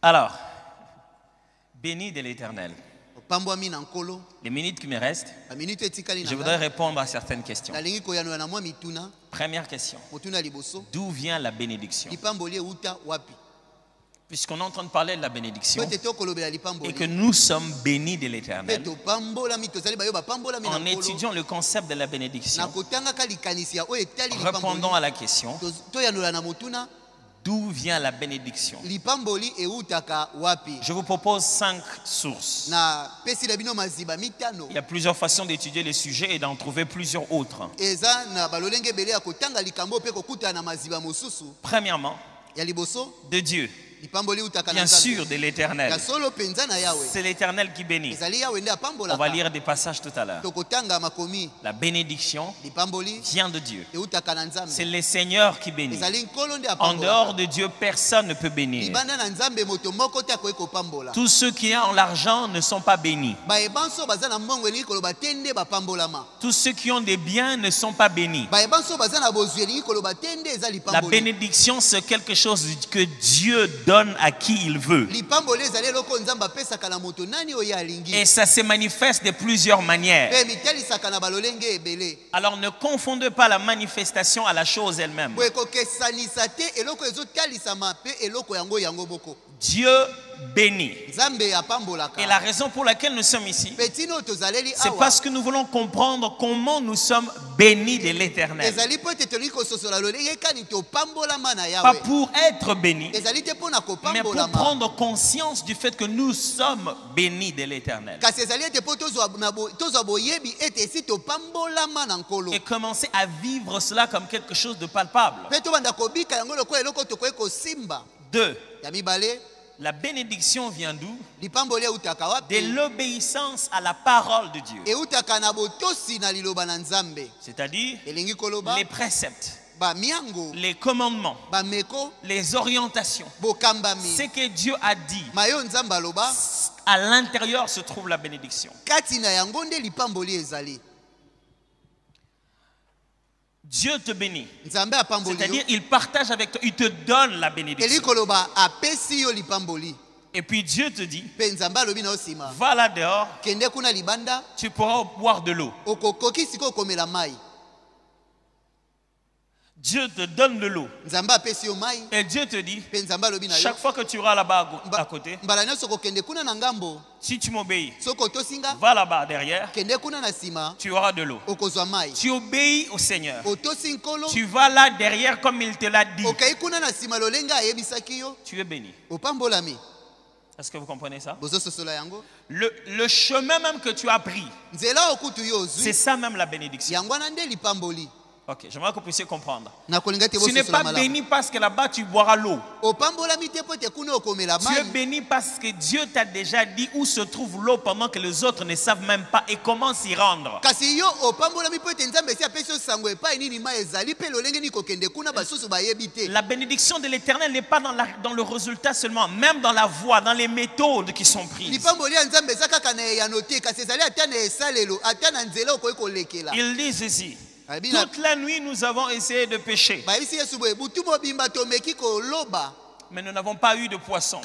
Alors, béni de l'Éternel. Les minutes qui me restent, je voudrais répondre à certaines questions. Première question. D'où vient la bénédiction? Puisqu'on est en train de parler de la bénédiction et que nous sommes bénis de l'Éternel, en étudiant le concept de la bénédiction, répondons à la question: d'où vient la bénédiction? Je vous propose 5 sources. Il y a plusieurs façons d'étudier les sujets et d'en trouver plusieurs autres. Premièrement, de Dieu. Bien sûr, de l'Éternel. C'est l'Éternel qui bénit. On va lire des passages tout à l'heure. La bénédiction vient de Dieu. C'est le Seigneur qui bénit. En dehors de Dieu, personne ne peut bénir. Tous ceux qui ont l'argent ne sont pas bénis. Tous ceux qui ont des biens ne sont pas bénis. La bénédiction, c'est quelque chose que Dieu donne à qui il veut. Et ça se manifeste de plusieurs manières. Alors ne confondez pas la manifestation à la chose elle-même. Dieu bénit. Et la raison pour laquelle nous sommes ici, c'est parce que nous voulons comprendre comment nous sommes bénis de l'Éternel. Pas pour être bénis, mais pour prendre conscience du fait que nous sommes bénis de l'Éternel. Et commencer à vivre cela comme quelque chose de palpable. 2. La bénédiction vient d'où? De l'obéissance à la parole de Dieu. C'est-à-dire les préceptes, les commandements, les orientations. Ce que Dieu a dit, à l'intérieur se trouve la bénédiction. Dieu te bénit. C'est-à-dire il partage avec toi, il te donne la bénédiction. Et puis Dieu te dit, va là dehors, tu pourras boire de l'eau. Dieu te donne de l'eau. Et Dieu te dit, chaque fois que tu iras là-bas à côté, si tu m'obéis, va là-bas derrière, tu auras de l'eau. Tu obéis au Seigneur. Tu vas là derrière comme il te l'a dit. Tu es béni. Est-ce que vous comprenez ça? Le chemin même que tu as pris, c'est ça même la bénédiction. Ok, j'aimerais que vous puissiez comprendre. Tu n'es pas béni parce que là-bas tu boiras l'eau. Tu es béni parce que Dieu t'a déjà dit où se trouve l'eau pendant que les autres ne savent même pas et comment s'y rendre. La bénédiction de l'Éternel n'est pas dans le résultat seulement, même dans la voie, dans les méthodes qui sont prises. Il dit ceci: toute la nuit nous avons essayé de pêcher, mais nous n'avons pas eu de poisson.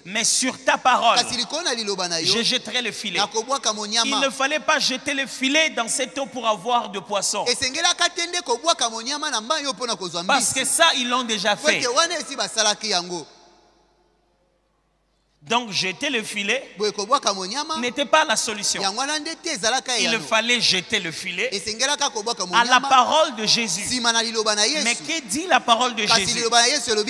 Mais sur ta parole, je jetterai le filet. Il ne fallait pas jeter le filet dans cette eau pour avoir de poisson. Parce que ça, ils l'ont déjà fait. Donc jeter le filet n'était pas la solution. Il fallait jeter le filet à la parole de Jésus. Mais que dit la parole de Jésus?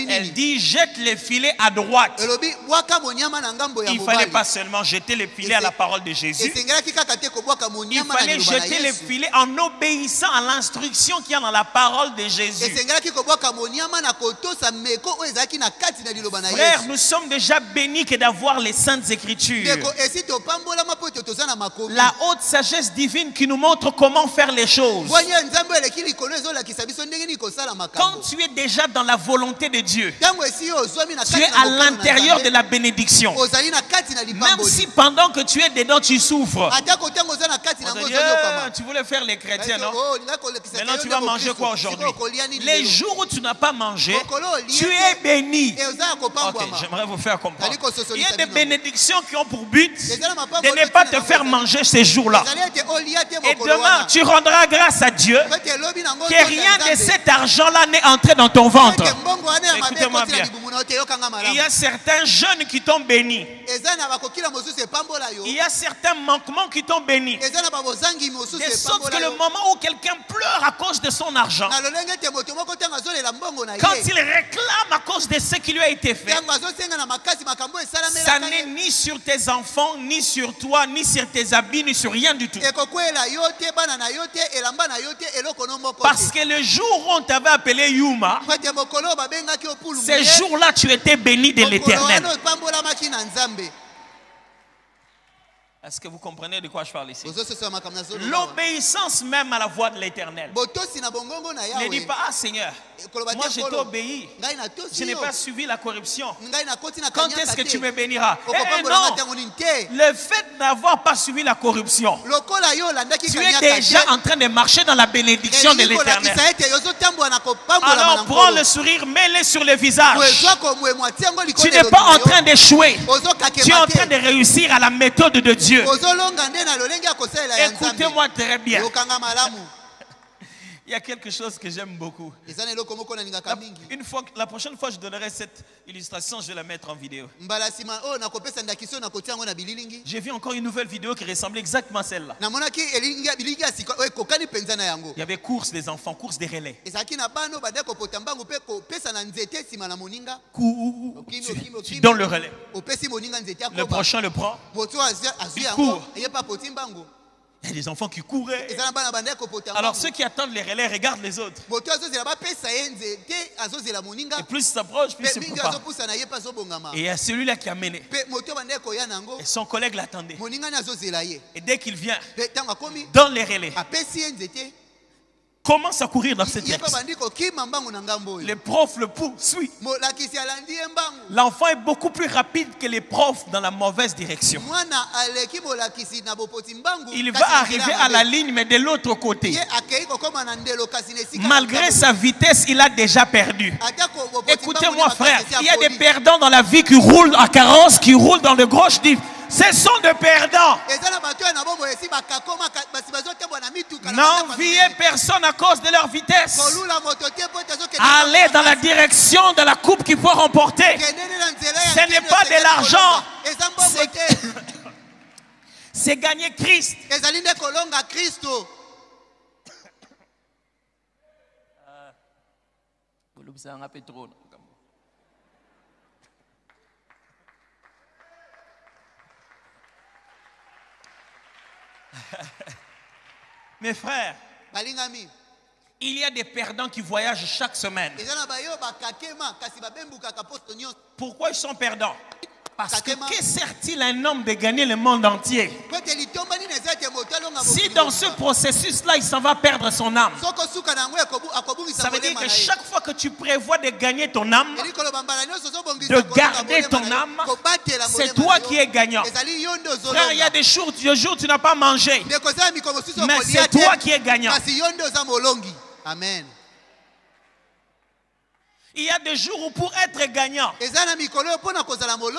Elle dit jette le filet à droite. Il ne fallait pas seulement jeter le filet à la parole de Jésus. Il fallait jeter le filet en obéissant à l'instruction qu'il y a dans la parole de Jésus. Frère, nous sommes déjà bénis que d'avoir les saintes écritures. La haute sagesse divine qui nous montre comment faire les choses. Quand tu es déjà dans la volonté de Dieu, tu es à l'intérieur de la bénédiction. Même si pendant que tu es dedans, tu souffres. Tu voulais faire les chrétiens, non? Maintenant, tu vas manger quoi aujourd'hui? Les jours où tu n'as pas mangé, tu es béni. Ok, j'aimerais vous faire comprendre. Il y a des bénédictions qui ont pour but de ne pas te faire manger ces jours-là. Et demain, tu rendras grâce à Dieu que rien de cet argent-là n'est entré dans ton ventre. Écoutez-moi bien. Il y a certains jeunes qui t'ont béni. Il y a certains manquements qui t'ont béni. De sorte que le moment où quelqu'un pleure à cause de son argent, quand il réclame à cause de ce qui lui a été fait, ça n'est ni sur tes enfants, ni sur toi, ni sur tes habits, ni sur rien du tout. Parce que le jour où on t'avait appelé Yuma, ces jours-là tu étais béni de l'Éternel. Est-ce que vous comprenez de quoi je parle ici? L'obéissance même à la voix de l'Éternel. Ne dis pas, ah Seigneur, moi je t'ai obéi. Je n'ai pas suivi la corruption. Quand est-ce que tu me béniras? Non, le fait d'avoir pas suivi la corruption, tu es déjà en train de marcher dans la bénédiction de l'Éternel. Alors prends le sourire, mets-le sur le visage. Tu n'es pas en train d'échouer. Tu es en train de réussir à la méthode de Dieu. Écoutez-moi très bien. Il y a quelque chose que j'aime beaucoup. La prochaine fois, je donnerai cette illustration, je vais la mettre en vidéo. J'ai vu encore une nouvelle vidéo qui ressemblait exactement à celle-là. Il y avait course des enfants, course des relais. Tu donnes le relais. Le prochain le prend. Il court. Il y a des enfants qui couraient. Alors ceux qui attendent les relais regardent les autres. Et plus ils s'approchent, plus ils se préparent. Et il y a celui-là qui a mené. Et son collègue l'attendait. Et dès qu'il vient, dans les relais, commence à courir dans cette direction. Le prof le poursuit. L'enfant est beaucoup plus rapide que les profs dans la mauvaise direction. Il va arriver à la ligne, mais de l'autre côté. Malgré sa vitesse, il a déjà perdu. Écoutez-moi, frère, il y a des perdants dans la vie qui roulent à carrosse, qui roulent dans de grosses diffs. Ce sont des perdants. N'enviez personne à cause de leur vitesse. Allez dans la direction de la coupe qu'il faut remporter. Ce n'est pas de l'argent. C'est gagner Christ. Mes frères, il y a des perdants qui voyagent chaque semaine. Pourquoi ils sont perdants? Parce que sert-il un homme de gagner le monde entier si dans ce processus-là, il s'en va perdre son âme? Ça veut dire que chaque fois que tu prévois de gagner ton âme, de garder ton âme, c'est toi qui es gagnant. Frère, il y a des jours où tu n'as pas mangé, mais c'est toi qui es gagnant. Amen. Il y a des jours où pour être gagnant,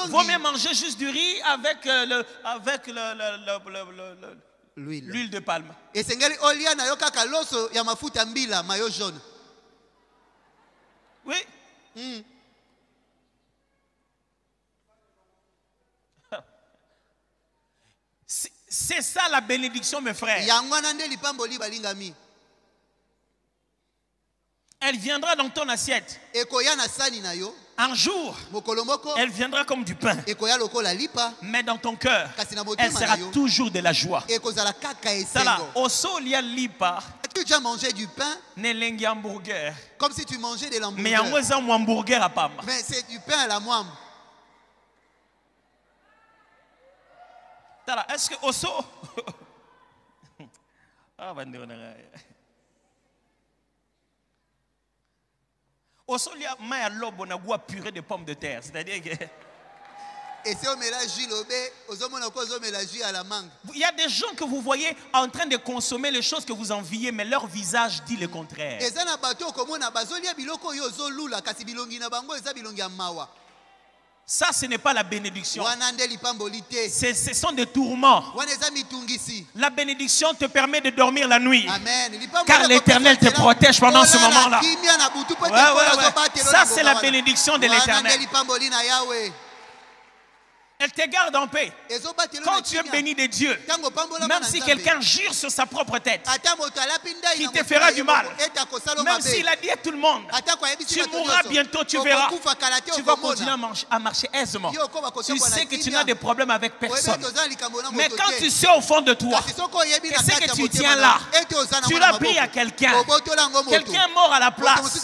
vaut mieux manger juste du riz avec l'huile de palme. Oui. C'est ça la bénédiction, mes frères. Elle viendra dans ton assiette. Un jour, elle viendra comme du pain. Mais dans ton cœur, elle sera toujours de la joie. Tu as déjà mangé du pain comme si tu mangeais de l'hamburger. Mais c'est du pain à la moine. Est-ce que Osso Osso il y a maïa lobo na goût purée de pommes de terre, c'est-à-dire que et si on mélange la mangue. Il y a des gens que vous voyez en train de consommer les choses que vous enviez, mais leur visage dit le contraire. Ça, ce n'est pas la bénédiction. Ce sont des tourments. La bénédiction te permet de dormir la nuit. Car l'Éternel te protège pendant ce moment-là. Ça, c'est la bénédiction de l'Éternel. Elle te garde en paix. Quand tu es béni de Dieu, même si quelqu'un jure sur sa propre tête qui te fera du mal, même s'il a dit à tout le monde, tu mourras bientôt, tu verras, tu vas continuer à marcher aisément. Tu sais que tu n'as de problème avec personne. Mais quand tu sais au fond de toi que ce que tu tiens là, tu l'as pris à quelqu'un, quelqu'un est mort à la place,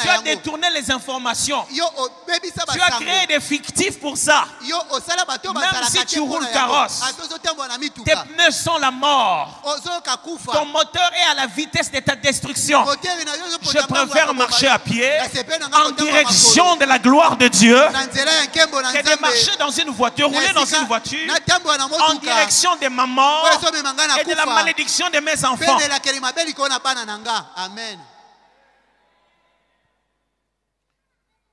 tu as détourné les informations, tu as créé des fictifs pour ça. Même si tu roules carrosse, tes pneus sont la mort. Ton moteur est à la vitesse de ta destruction. Je préfère marcher à pied en direction de la gloire de Dieu que de marcher dans une voiture, rouler dans une voiture en direction de ma mort et de la malédiction de mes enfants.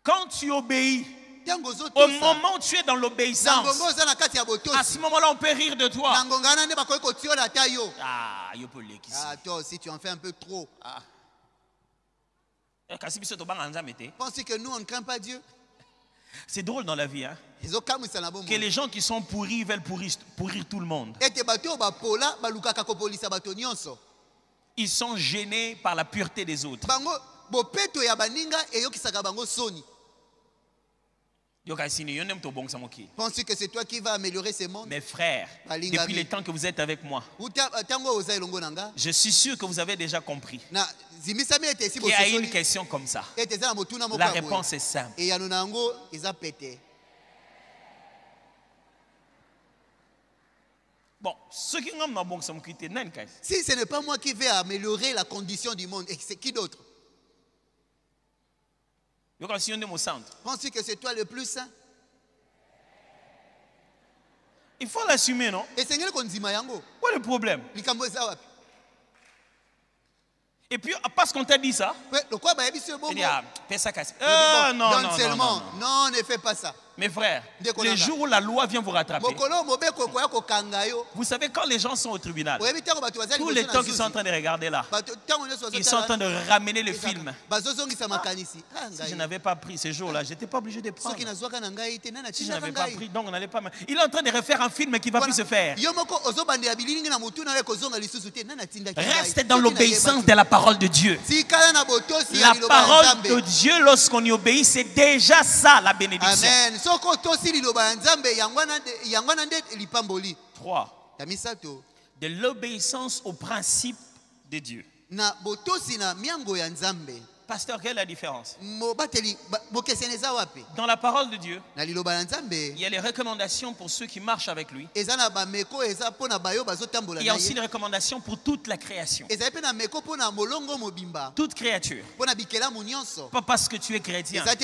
Quand tu obéis, au moment où tu es dans l'obéissance, à ce moment-là, on peut rire de toi. Ah, toi aussi, tu en fais un peu trop. Pensez que nous, on ne craint pas Dieu. C'est drôle dans la vie, hein? Que les gens qui sont pourris veulent pourrir tout le monde. Ils sont gênés par la pureté des autres. Pensez que c'est toi qui vas améliorer ces mondes? Mes frères, depuis le temps que vous êtes avec moi, je suis sûr que vous avez déjà compris qu'il y a une question comme ça. La réponse est simple. Bon, si ce n'est pas moi qui vais améliorer la condition du monde, c'est qui d'autre? Penses-tu que c'est toi le plus saint? Il faut l'assumer, non? Et c'est quoi le problème? Et puis, parce qu'on t'a dit ça, il dit, non, ne fais pas ça. Mes frères, les jours où la loi vient vous rattraper, vous savez, quand les gens sont au tribunal, tout le temps qu'ils sont en train de regarder là, ils sont en train de ramener le film. Si je n'avais pas pris ce jour-là, je n'étais pas obligé de prendre. Si je n'avais pas pris, donc on n'allait pas. Il est en train de refaire un film qui ne va plus se faire. Reste dans l'obéissance de la parole de Dieu. La parole de Dieu, lorsqu'on y obéit, c'est déjà ça la bénédiction. 3. De l'obéissance au principe de Dieu. Pasteur, quelle est la différence? Dans la parole de Dieu, il y a les recommandations pour ceux qui marchent avec lui. Il y a aussi les recommandations pour toute la création. Toute créature. Pas parce que tu es chrétien, pas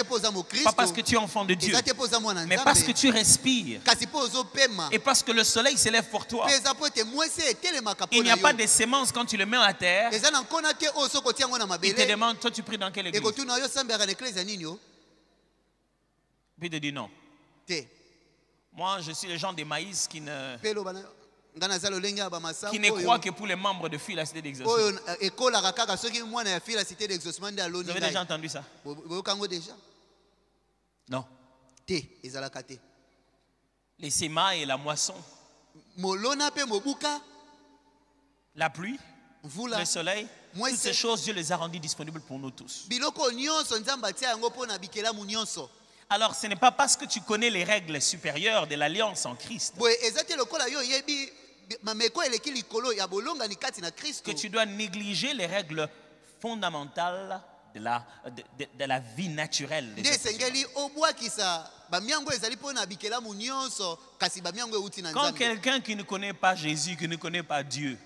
parce que tu es enfant de Dieu, mais parce que tu respires et parce que le soleil s'élève pour toi. Il n'y a pas de sémence quand tu le mets à terre. Il te demande, toi tu pries dans quelle église? Puis il te dit non. Moi je suis le genre de maïs qui ne croit que pour les membres de Fille la Cité d'Exaucement. Vous avez déjà entendu ça? Non. Les semailles et la moisson, la pluie, le soleil, toutes ces choses, Dieu les a rendues disponibles pour nous tous. Alors ce n'est pas parce que tu connais les règles supérieures de l'alliance en Christ que tu dois négliger les règles fondamentales de la vie naturelle. Quand quelqu'un qui ne connaît pas Jésus, qui ne connaît pas Dieu,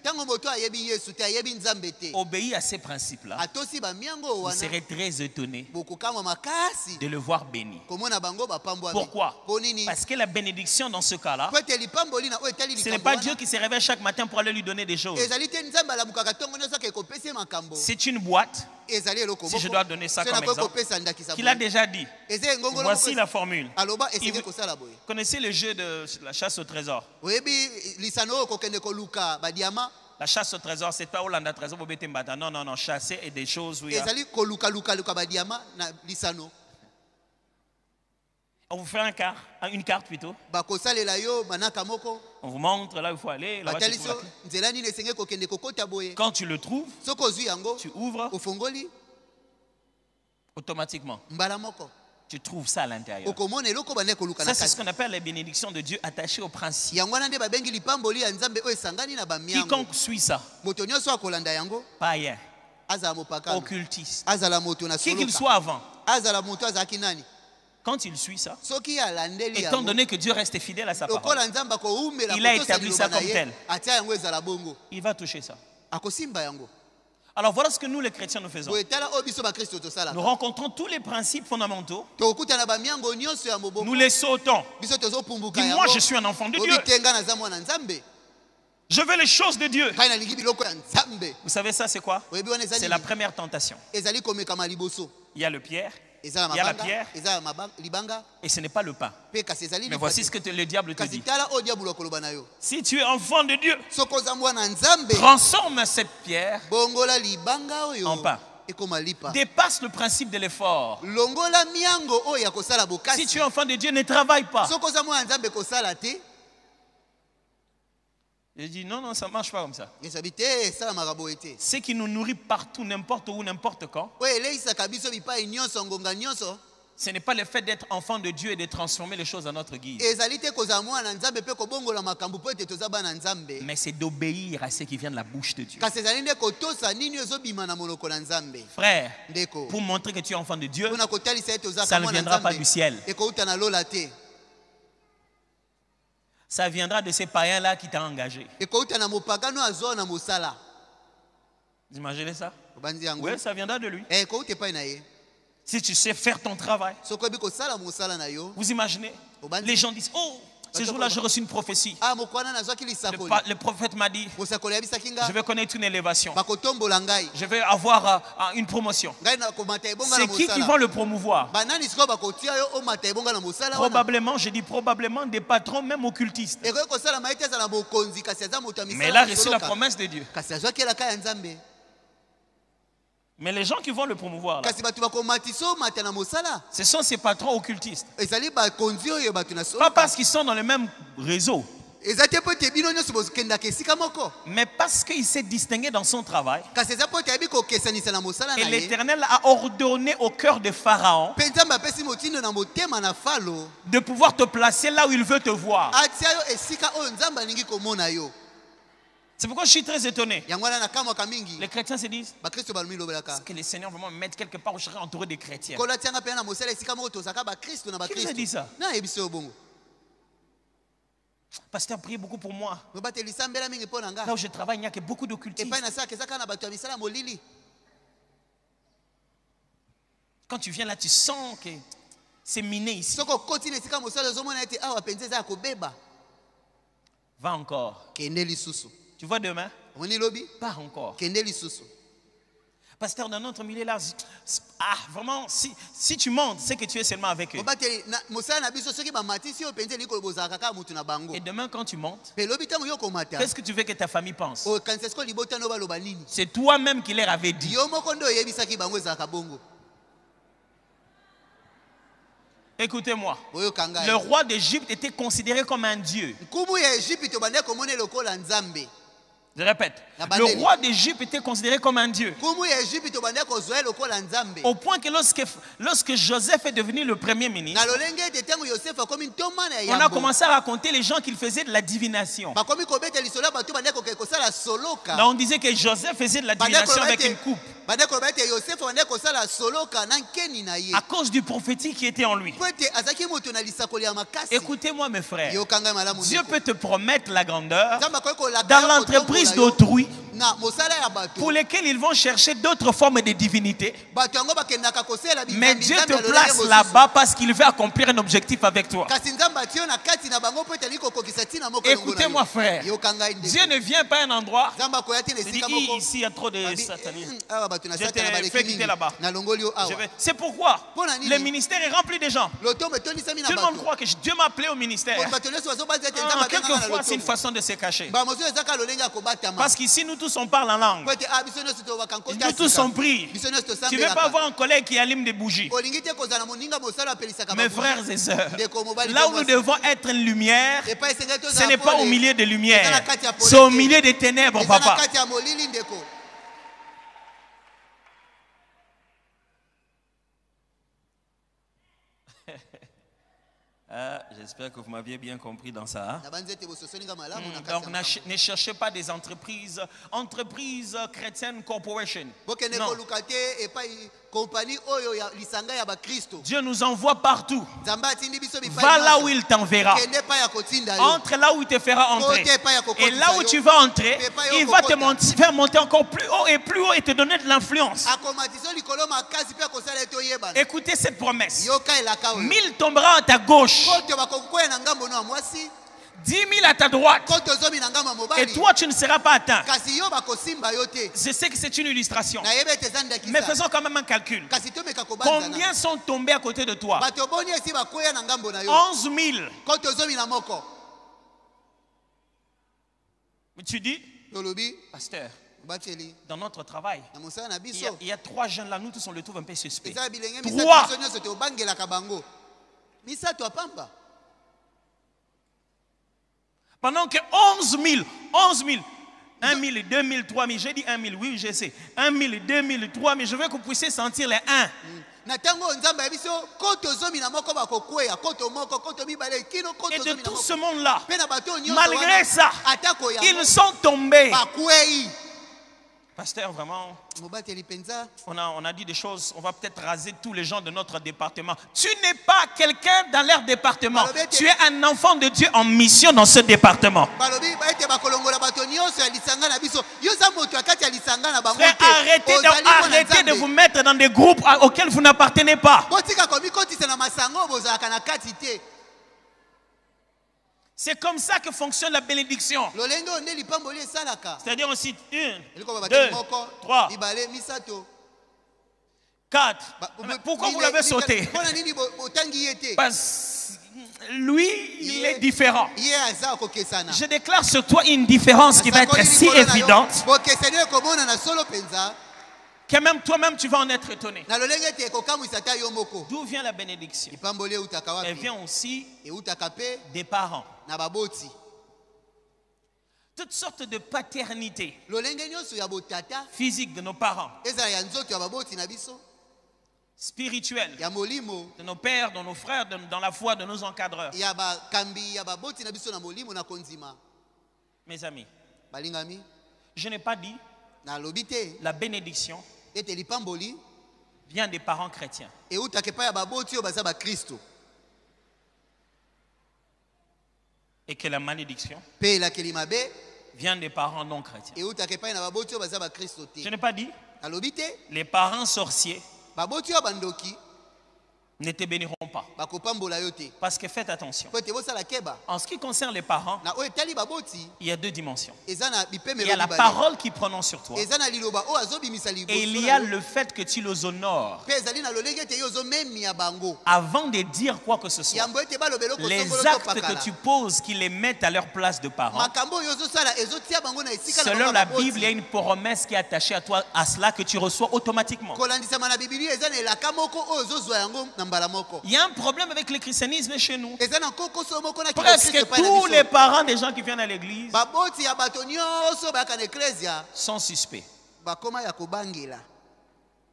obéit à ces principes-là, vous serez très étonné de le voir béni. Pourquoi? Parce que la bénédiction dans ce cas-là, ce n'est pas Dieu qui se réveille chaque matin pour aller lui donner des choses. C'est une boîte, si je dois donner ça comme exemple, qu'il a déjà dit. Voici la formule. Vous connaissez le jeu de la chasse au trésor? La chasse au trésor, c'est pas Hollanda trésor. Non, non, non, chasser et des choses où il y a... On vous fait une carte plutôt. On vous montre là où il faut aller. Là quand tu le trouves, tu ouvres automatiquement. Tu trouves ça à l'intérieur. Ça, c'est ce qu'on appelle la bénédiction de Dieu attachée au principe. Quiconque suit ça, païen, occultiste, qui qu'il soit avant, quand il suit ça, étant donné que Dieu reste fidèle à sa parole, il a établi ça comme tel. Il va toucher ça. Alors voilà ce que nous les chrétiens nous faisons. Nous rencontrons tous les principes fondamentaux. Nous les sautons. Dis-moi, je suis un enfant de Dieu. Je veux les choses de Dieu. Vous savez ça c'est quoi? C'est la première tentation. Il y a le pierre. Il y a la pierre et ce n'est pas le pain. Mais voici ce que le diable te dit. Si tu es enfant de Dieu, transforme cette pierre en pain. Dépasse le principe de l'effort. Si tu es enfant de Dieu, ne travaille pas. Je dis non, non, ça ne marche pas comme ça. Ce qui nous nourrit partout, n'importe où, n'importe quand, ce n'est pas le fait d'être enfant de Dieu et de transformer les choses à notre guise. Mais c'est d'obéir à ce qui vient de la bouche de Dieu. Frère, pour montrer que tu es enfant de Dieu, ça ne viendra pas du ciel. Ça viendra de ces païens-là qui t'ont engagé. Vous imaginez ça? Oui, ça viendra de lui. Si tu sais faire ton travail. Vous imaginez? Les gens disent, oh, ce jour-là, j'ai reçu une prophétie. Le prophète m'a dit, je vais connaître une élévation. Je vais avoir une promotion. C'est qui vont le promouvoir? Probablement, je dis probablement des patrons même occultistes. Mais il a reçu la promesse de Dieu. Mais les gens qui vont le promouvoir, là, ce sont ces patrons occultistes. Pas parce qu'ils sont dans le même réseau, mais parce qu'il s'est distingué dans son travail. Et l'Éternel a ordonné au cœur de Pharaon de pouvoir te placer là où il veut te voir. C'est pourquoi je suis très étonné. Les chrétiens se disent que les seigneurs vraiment me mettent quelque part où je serai entouré de chrétiens. Qui vous a dit ça? Pasteur, priez beaucoup pour moi. Là où je travaille, il n'y a que beaucoup d'occultistes. Quand tu viens là, tu sens que c'est miné ici. Va encore. Tu vois demain? Pas encore. Pasteur, dans notre milieu là, vraiment, si tu montes, c'est que tu es seulement avec eux. Et demain, quand tu montes, qu'est-ce que tu veux que ta famille pense? C'est toi-même qui leur avais dit. Écoutez-moi, le roi d'Égypte était considéré comme un dieu. Je répète, le roi d'Égypte était considéré comme un dieu. Au point que lorsque Joseph est devenu le premier ministre, on a commencé à raconter les gens qu'il faisait de la divination. Là, on disait que Joseph faisait de la divination avec une coupe. À cause du prophétique qui était en lui. Écoutez-moi mes frères. Dieu peut te promettre la grandeur dans l'entreprise d'autrui pour lesquels ils vont chercher d'autres formes de divinité. Mais Dieu te place là-bas parce qu'il veut accomplir un objectif avec toi. Écoutez-moi frère, Dieu ne vient pas à un endroit et dit ici il y a trop de satanisme. Je t'ai fait quitter là-bas. C'est pourquoi le ministère est rempli de gens. Tout le monde croit que Dieu m'a appelé au ministère. Quelquefois c'est une façon de se cacher. Parce qu'ici nous tous on parle en langue. Nous tous on prie. Tu ne veux pas avoir un collègue qui allume des bougies. Mes frères et sœurs, là où nous devons être une lumière, ce n'est pas au milieu des lumières, c'est au milieu des ténèbres, papa. J'espère que vous m'aviez bien compris dans ça. Donc ne cherchez pas des entreprises chrétiennes corporation. Non. Dieu nous envoie partout. Va là où il t'enverra. Entre là où il te fera entrer. Et là où tu vas entrer, il va te faire monter encore plus haut et te donner de l'influence. Écoutez cette promesse. 1000 tombera à ta gauche, 10 000 à ta droite, et toi tu ne seras pas atteint. Je sais que c'est une illustration, mais faisons quand même un calcul. Combien sont tombés à côté de toi? 11 000. Mais tu dis, pasteur, dans notre travail, il y a 3 jeunes là, nous tous on le trouve un peu suspect. 3. Pendant que 11 000, 1 000, 2 000, 3 000, j'ai dit 1 000, oui, je sais. 1 000, 2 000, 3 000, je veux que vous puissiez sentir les 1. Et de tout ce monde-là, malgré ça, ils sont tombés. Pasteur, vraiment, on a dit des choses, on va peut-être raser tous les gens de notre département. Tu n'es pas quelqu'un dans leur département. Tu es un enfant de Dieu en mission dans ce département. Frère, arrêtez de vous mettre dans des groupes auxquels vous n'appartenez pas. C'est comme ça que fonctionne la bénédiction. C'est-à-dire on cite 1, 2, 3, 4. Pourquoi vous l'avez sauté? Parce que lui, il est différent. Je déclare sur toi une différence qui va être si évidente que même toi-même tu vas en être étonné. D'où vient la bénédiction? Elle vient aussi des parents. Toutes sortes de paternité physique de nos parents, spirituelle de nos pères, de nos frères, dans la foi de nos encadreurs. Mes amis, je n'ai pas dit la bénédiction vient des parents chrétiens. Et que la malédiction vient des parents non chrétiens. Je n'ai pas dit les parents sorciers ne te béniront pas. Parce que faites attention. En ce qui concerne les parents, il y a 2 dimensions. Il y a la parole qui prononce sur toi. Et il y a le fait que tu les honores. Avant de dire quoi que ce soit, les actes que tu poses qui les mettent à leur place de parents. Selon la Bible, il y a une promesse qui est attachée à toi, à cela que tu reçois automatiquement. Il y a un problème avec le christianisme chez nous. Presque tous les parents des gens qui viennent à l'église sont suspects.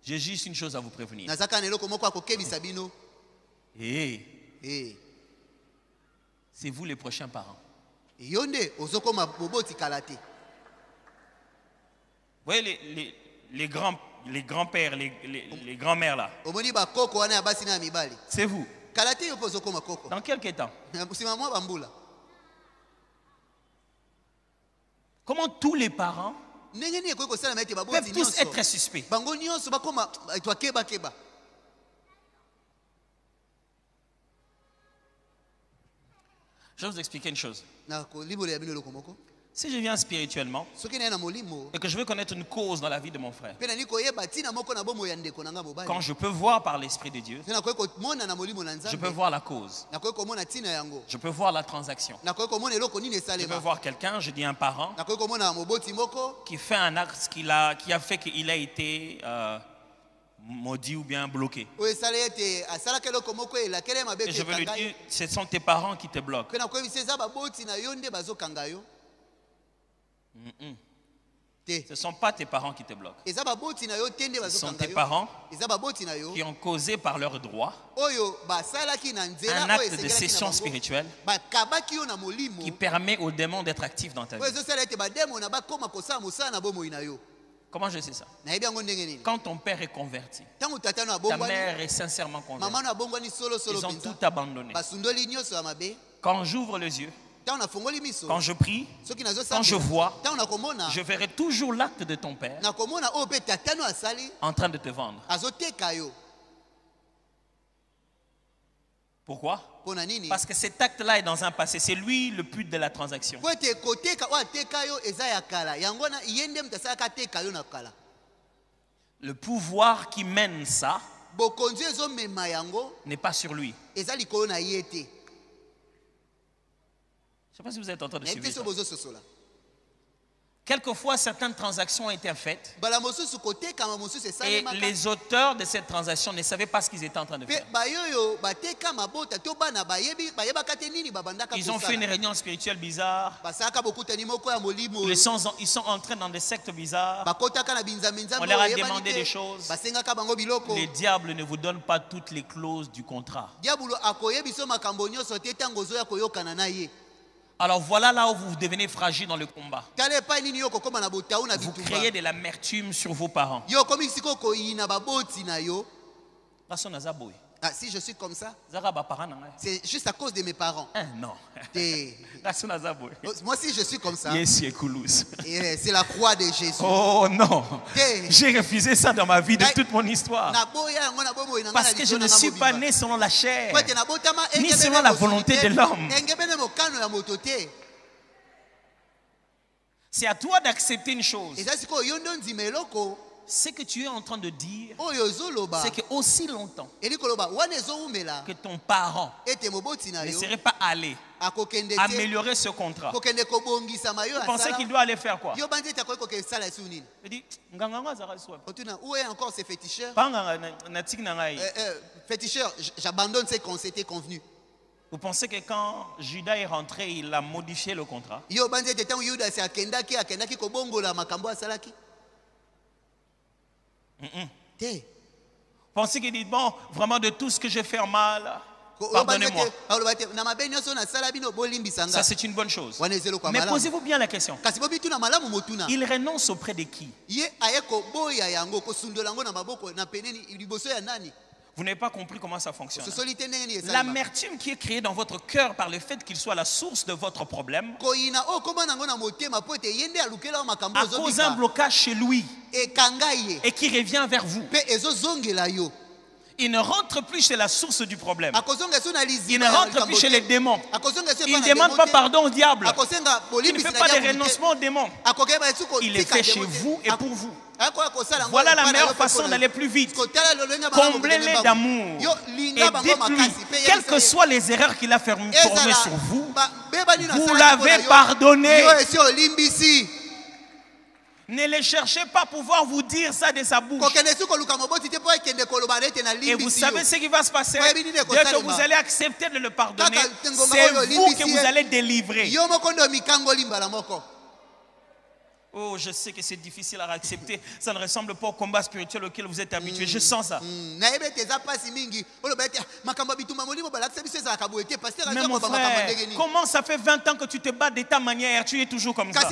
J'ai juste une chose à vous prévenir. C'est vous les prochains parents. Vous voyez les grands les grands-pères, les grands-mères là. C'est vous. Dans quelques temps. Comment tous les parents peuvent tous être suspects? Je vais vous expliquer une chose. Si je viens spirituellement et que je veux connaître une cause dans la vie de mon frère, quand je peux voir par l'Esprit de Dieu, je peux voir la cause, je peux voir la transaction, je peux voir quelqu'un, je dis un parent, qui fait un acte qui a fait qu'il a été maudit ou bien bloqué. Et je veux lui dire, ce sont tes parents qui te bloquent. Ce ne sont pas tes parents qui te bloquent. Ce sont tes parents qui ont causé par leurs droits un acte de cession spirituelle qui permet aux démons d'être actifs dans ta vie. Comment je sais ça? Quand ton père est converti, ta mère est sincèrement convertie, ils ont tout abandonné. Quand j'ouvre les yeux, quand je prie, quand je vois, je verrai toujours l'acte de ton père en train de te vendre. Pourquoi? Parce que cet acte-là est dans un passé. C'est lui le but de la transaction. Le pouvoir qui mène ça n'est pas sur lui. Je ne sais pas si vous êtes en train de suivre ça. Quelquefois, certaines transactions ont été faites et les auteurs de cette transaction ne savaient pas ce qu'ils étaient en train de faire. Ils ont fait une réunion spirituelle bizarre. Ils sont entrés dans des sectes bizarres. On leur a demandé des choses. Les diables ne vous donnent pas toutes les clauses du contrat. Alors voilà là où vous devenez fragile dans le combat. Vous créez de l'amertume sur vos parents. Ah, si je suis comme ça, c'est juste à cause de mes parents. Non. Moi aussi je suis comme ça. C'est la croix de Jésus. Oh non. J'ai refusé ça dans ma vie de toute mon histoire. Parce que je ne suis pas né selon la chair, ni selon la volonté de l'homme. C'est à toi d'accepter une chose. Ce que tu es en train de dire, c'est que aussi longtemps que ton parent ne serait pas allé améliorer ce contrat, vous pensez qu'il doit aller faire quoi? Il dit, où est encore ces féticheurs? Féticheurs, j'abandonne ce qu'on s'était convenu. Vous pensez que quand Judas est rentré, il a modifié le contrat? Pensez qu'il dit, bon, vraiment de tout ce que j'ai fait mal, pardonnez-moi. Ça c'est une bonne chose. Mais posez-vous bien la question. Il renonce auprès de qui? Vous n'avez pas compris comment ça fonctionne. L'amertume qui est créée dans votre cœur par le fait qu'il soit la source de votre problème a causé un blocage chez lui et qui revient vers vous. Il ne rentre plus chez la source du problème. Il ne rentre plus chez les démons. Il ne demande pas pardon au diable. Il ne fait pas de renoncement aux démons. Il est fait chez vous et pour vous. Voilà la meilleure façon d'aller plus vite. Comblez-les d'amour. Et dites-lui, quelles que soient les erreurs qu'il a formées sur vous, vous l'avez pardonné. Ne les cherchez pas pour pouvoir vous dire ça de sa bouche. Et vous savez ce qui va se passer. Dès que vous allez accepter de le pardonner, c'est vous que vous allez délivrer. Oh, je sais que c'est difficile à accepter. Ça ne ressemble pas au combat spirituel auquel vous êtes habitué. Je sens ça. Mais mon frère, comment ça fait 20 ans que tu te bats de ta manière? Tu es toujours comme ça.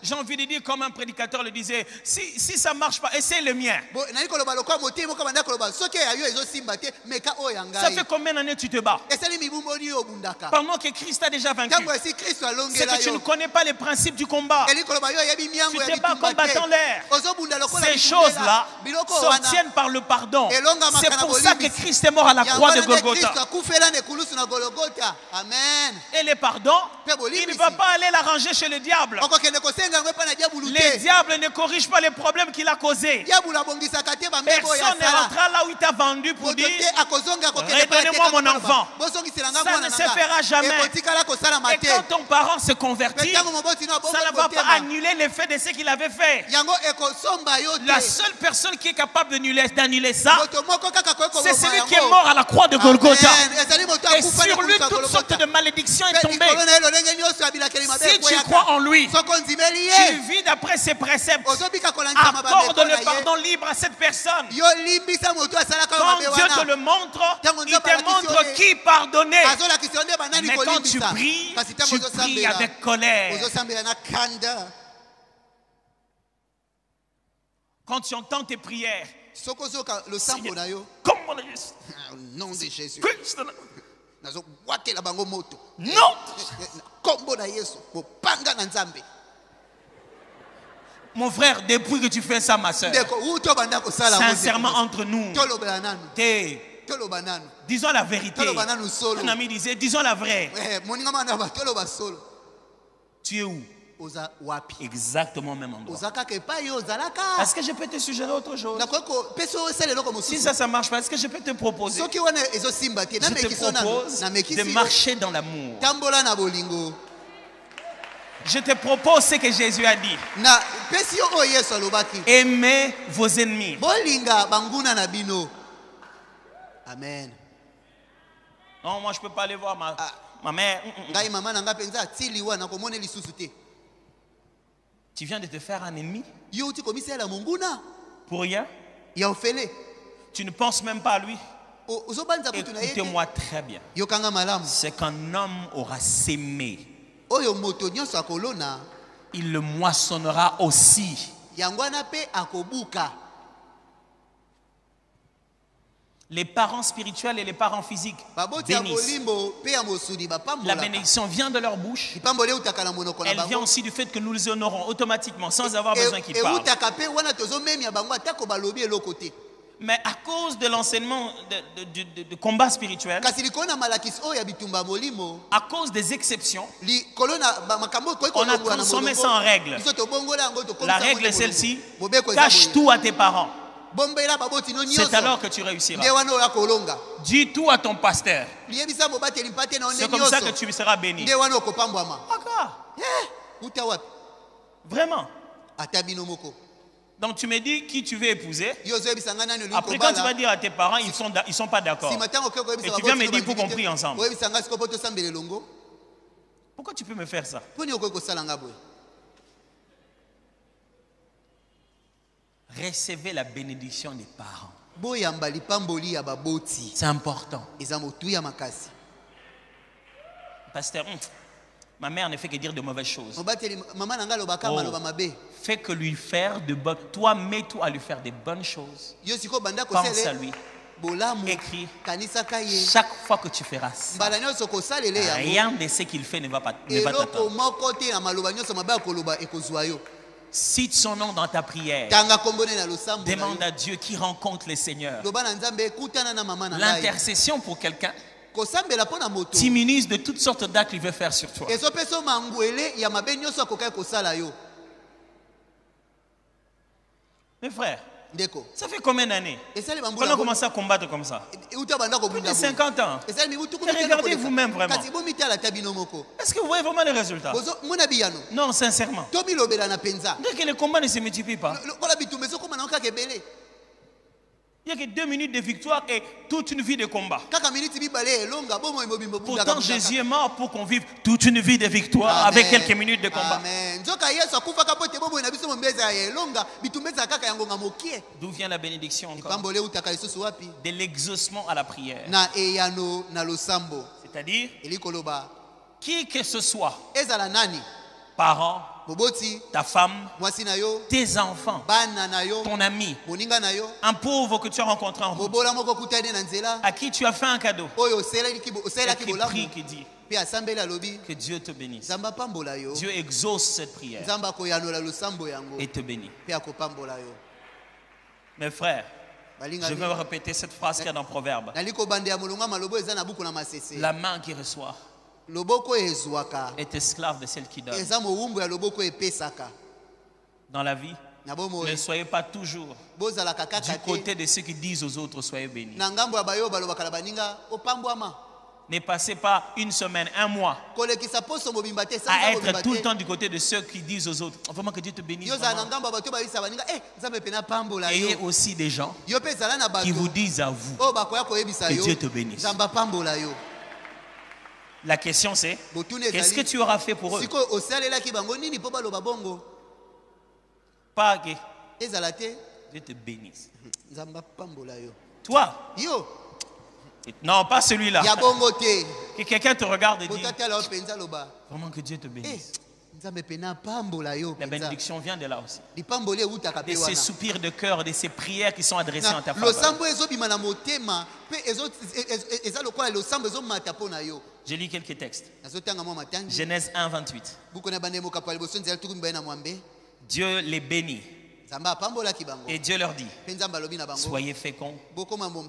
J'ai envie de dire comme un prédicateur le disait, si ça ne marche pas, essaie le mien. Ça fait combien d'années tu te bats? Pendant que Christ a déjà vaincu. C'est que tu ne connais pas les principes du combat. Tu te bats comme battant l'air. Ces choses-là s'obtiennent par le pardon. C'est pour ça que Christ est mort à la croix de Golgotha. Et le pardon, il ne va pas aller l'arranger chez le diable. Le diable ne corrige pas les problèmes qu'il a causés. Personne ne rentrera là où il t'a vendu pour dire redonnez-moi mon enfant. Ça ne se fera jamais. Et quand ton parent se convertit, ça ne va pas annuler l'effet de ce qu'il avait fait. La seule personne qui est capable d'annuler ça, c'est celui qui est mort à la croix de Golgotha. Et sur lui, toutes sortes de malédictions sont tombées. Si tu crois en lui, tu vis d'après ses préceptes. Accorde le pardon libre à cette personne. Quand Dieu te le montre, il te montre qui pardonner. Mais quand tu pries avec colère. Quand tu entends tes prières, Seigneur, comme mon Jésus, nom de Jésus. Non. Mon frère, depuis que tu fais ça, ma soeur, sincèrement entre nous, disons la vérité. Un ami disait, disons la vraie. Tu es où? Exactement au même endroit. Est-ce que je peux te suggérer autre chose? Si ça ne marche pas, est-ce que je peux te proposer? Je te propose de marcher dans l'amour. Je te propose ce que Jésus a dit. Aimez vos ennemis. Amen. Non, moi je ne peux pas aller voir ma mère. Tu viens de te faire un ennemi pour rien. Tu ne penses même pas à lui. Écoutez-moi très bien. C'est qu'un homme aura sémé, il le moissonnera aussi. Les parents spirituels et les parents physiques bénissent. La bénédiction vient de leur bouche. Elle vient aussi du fait que nous les honorons automatiquement sans avoir besoin qu'ils parlent. Mais à cause de l'enseignement de combat spirituel, à cause des exceptions, on a transformé ça en règle. La règle est celle-ci: cache tout à tes parents. C'est alors que tu réussiras. Dis tout à ton pasteur. C'est comme ça que tu seras béni. Vraiment. Donc tu me dis qui tu veux épouser. Après quand tu vas dire à tes parents, ils sont pas d'accord. Et tu viens me dire pour qu'on prie ensemble. Pourquoi tu peux me faire ça? Recevez la bénédiction des parents. C'est important. Pasteur, ma mère ne fait que dire de mauvaises choses. Fais que lui faire de bonnes. Toi, mets-toi à lui faire de bonnes choses. Pense à lui. Écris. Chaque fois que tu feras ça, rien de ce qu'il fait ne va t'attendre. Cite son nom dans ta prière. Demande à Dieu qui rencontre le Seigneur. L'intercession pour quelqu'un t'immunise de toutes sortes d'actes qu'il veut faire sur toi. Mes frères, ça fait combien d'années qu'on a commencé à combattre comme ça? Plus de 50 ans. Et regardez vous-même vraiment. Est-ce que vous voyez vraiment les résultats? Non, sincèrement. Dès que le combat ne se multiplie pas, Il n'y a que 2 minutes de victoire et toute une vie de combat. Pourtant, Jésus est mort pour qu'on vive toute une vie de victoire. Amen. Avec quelques minutes de combat. D'où vient la bénédiction encore? De l'exaucement à la prière. C'est-à-dire, qui que ce soit, parents, ta femme, tes enfants, ton ami, un pauvre que tu as rencontré en route, à qui tu as fait un cadeau, qui prie, qui dit que Dieu te bénisse. Dieu exauce cette prière et te bénit. Mes frères, je vais répéter cette phrase qu'il y a dans Proverbe. La main qui reçoit est esclave de celle qui donne. Dans la vie, ne soyez pas toujours du côté de ceux qui disent aux autres soyez bénis. Ne passez pas une semaine, un mois à être tout le temps du côté de ceux qui disent aux autres vraiment que Dieu te bénisse. Ayez aussi des gens qui vous disent à vous que Dieu te bénisse. La question c'est, qu'est-ce que tu auras fait pour eux? Pas que Dieu te bénisse. Toi? Non, pas celui-là. Que quelqu'un te regarde et dit vraiment que Dieu te bénisse. La bénédiction vient de là aussi. De ces soupirs de cœur, de ces prières qui sont adressées en ta faveur. Je lis quelques textes. Genèse 1, 28. Dieu les bénit. Et Dieu leur dit, soyez féconds,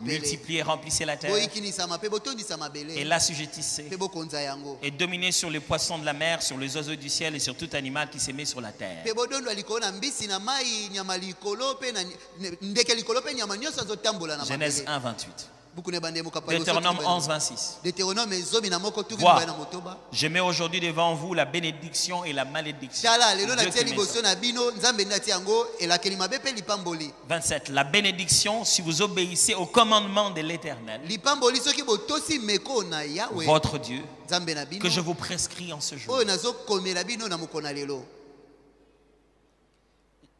multipliez, remplissez la terre, et l'assujettissez, et dominez sur les poissons de la mer, sur les oiseaux du ciel et sur tout animal qui s'émet sur la terre. Genèse 1, 28. Deutéronome 11, 26. Vois, je mets aujourd'hui devant vous la bénédiction et la malédiction. 27. La bénédiction si vous obéissez au commandement de l'Éternel, votre Dieu, que je vous prescris en ce jour.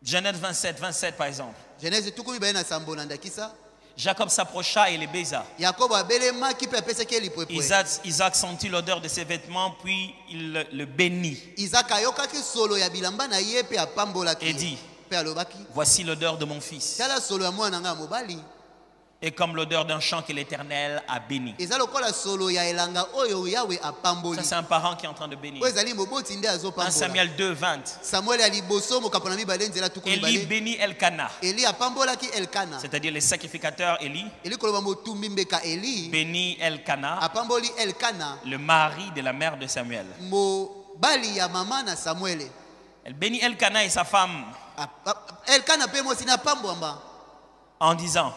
Genèse 27, 27 par exemple. Jacob s'approcha et les baisa. Isaac sentit l'odeur de ses vêtements, puis il le bénit. Et dit, voici l'odeur de mon fils. Et comme l'odeur d'un champ que l'Éternel a béni. Ça c'est un parent qui est en train de bénir. 1 Samuel 2, 20. Élie bénit Elkana. C'est-à-dire les sacrificateurs Élie. Bénit Elkana, le mari de la mère de Samuel. Elle bénit Elkana et sa femme en disant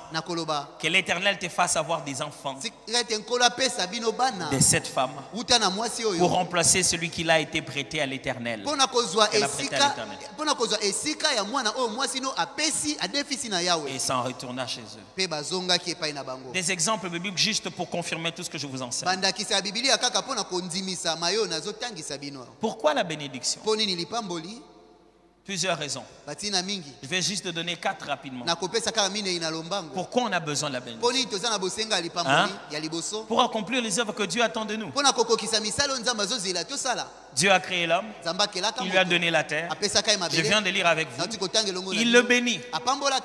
que l'Éternel te fasse avoir des enfants de cette femme pour remplacer celui qui l'a été prêté à l'Éternel. Et s'en retourna chez eux. Des exemples bibliques juste pour confirmer tout ce que je vous enseigne. Pourquoi la bénédiction? Plusieurs raisons. Je vais juste te donner 4 rapidement. Pourquoi on a besoin de la bénédiction? Hein? Pour accomplir les œuvres que Dieu attend de nous. Dieu a créé l'homme, il lui a donné la terre. Je viens de lire avec vous. Il le bénit.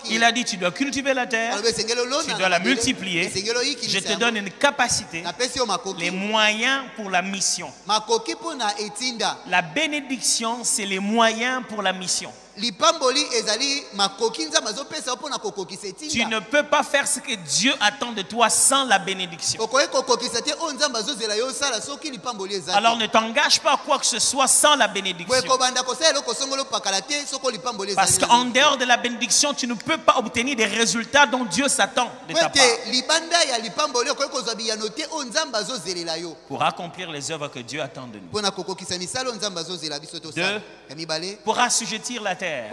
Il a dit, tu dois cultiver la terre, tu dois la multiplier. Je te donne une capacité, les moyens pour la mission. La bénédiction, c'est les moyens pour la mission. Tu ne peux pas faire ce que Dieu attend de toi sans la bénédiction. Alors ne t'engage pas à quoi que ce soit sans la bénédiction. Parce qu'en dehors de la bénédiction, tu ne peux pas obtenir des résultats dont Dieu s'attend de ta part. Pour accomplir les œuvres que Dieu attend de nous. 2. Pour assujettir la terre. terre.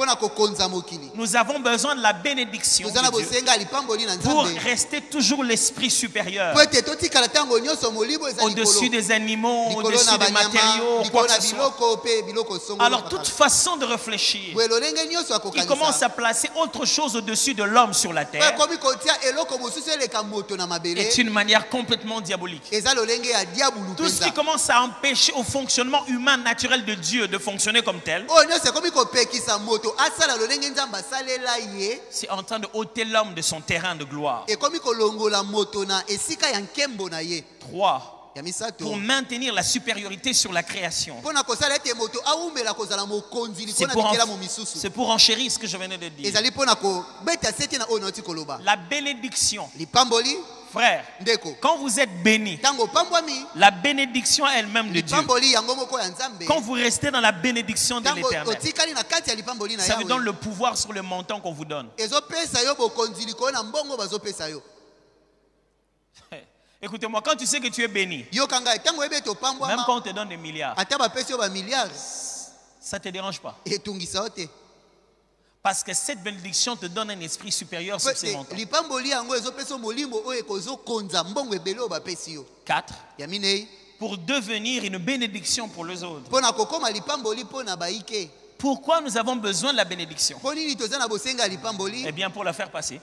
Nous avons besoin de la bénédiction de Dieu pour rester toujours l'esprit supérieur. Au-dessus des animaux, au-dessus des matériaux, quoi que ce soit. Alors toute façon de réfléchir qui commence à placer autre chose au-dessus de l'homme sur la terre est une manière complètement diabolique. Tout ce qui commence à empêcher au fonctionnement humain naturel de Dieu de fonctionner comme tel, c'est en train de ôter l'homme de son terrain de gloire. 3. Pour maintenir la supériorité sur la création. C'est pour enchérir ce que je venais de dire. La bénédiction, frère, quand vous êtes béni, la bénédiction elle-même de Dieu, quand vous restez dans la bénédiction de l'Éternel, ça vous donne le pouvoir sur le montant qu'on vous donne. Écoutez-moi, quand tu sais que tu es béni, même quand on te donne des milliards, ça ne te dérange pas. Parce que cette bénédiction te donne un esprit supérieur sur ces montants. 4. Pour devenir une bénédiction pour les autres. Pourquoi nous avons besoin de la bénédiction? Eh bien, pour la faire passer.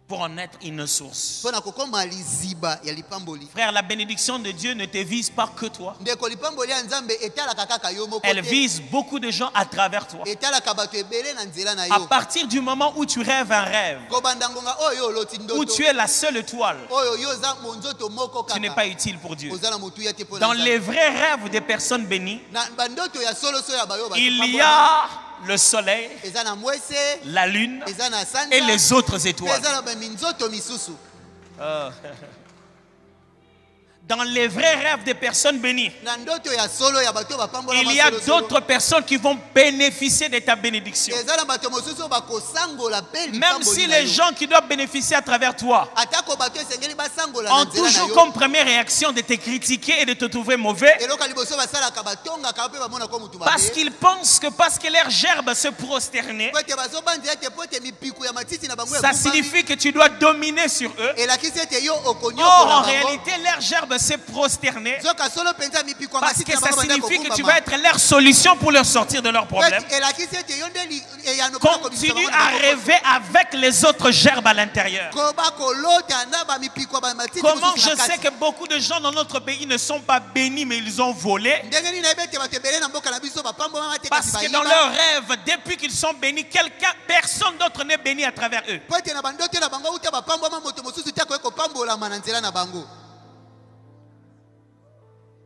Pour en être une source. Frère, la bénédiction de Dieu ne te vise pas que toi. Elle vise beaucoup de gens à travers toi. À partir du moment où tu rêves un rêve, où tu es la seule étoile, tu n'es pas utile pour Dieu. Dans les vrais rêves des personnes bénies, il y a le soleil, la lune et les autres étoiles. Dans les vrais rêves des personnes bénies, il y a d'autres personnes qui vont bénéficier de ta bénédiction. Même si les gens qui doivent bénéficier à travers toi ont toujours comme première réaction de te critiquer et de te trouver mauvais, parce qu'ils pensent que parce que leur gerbe se prosternait, ça signifie que tu dois dominer sur eux. Or, en réalité, leur gerbe se prosterner parce que ça signifie que tu vas être leur solution pour leur sortir de leurs problèmes. Continue à rêver avec les autres gerbes à l'intérieur. Comment je sais que beaucoup de gens dans notre pays ne sont pas bénis mais ils ont volé? Parce que dans leurs rêves, depuis qu'ils sont bénis, personne d'autre n'est béni à travers eux.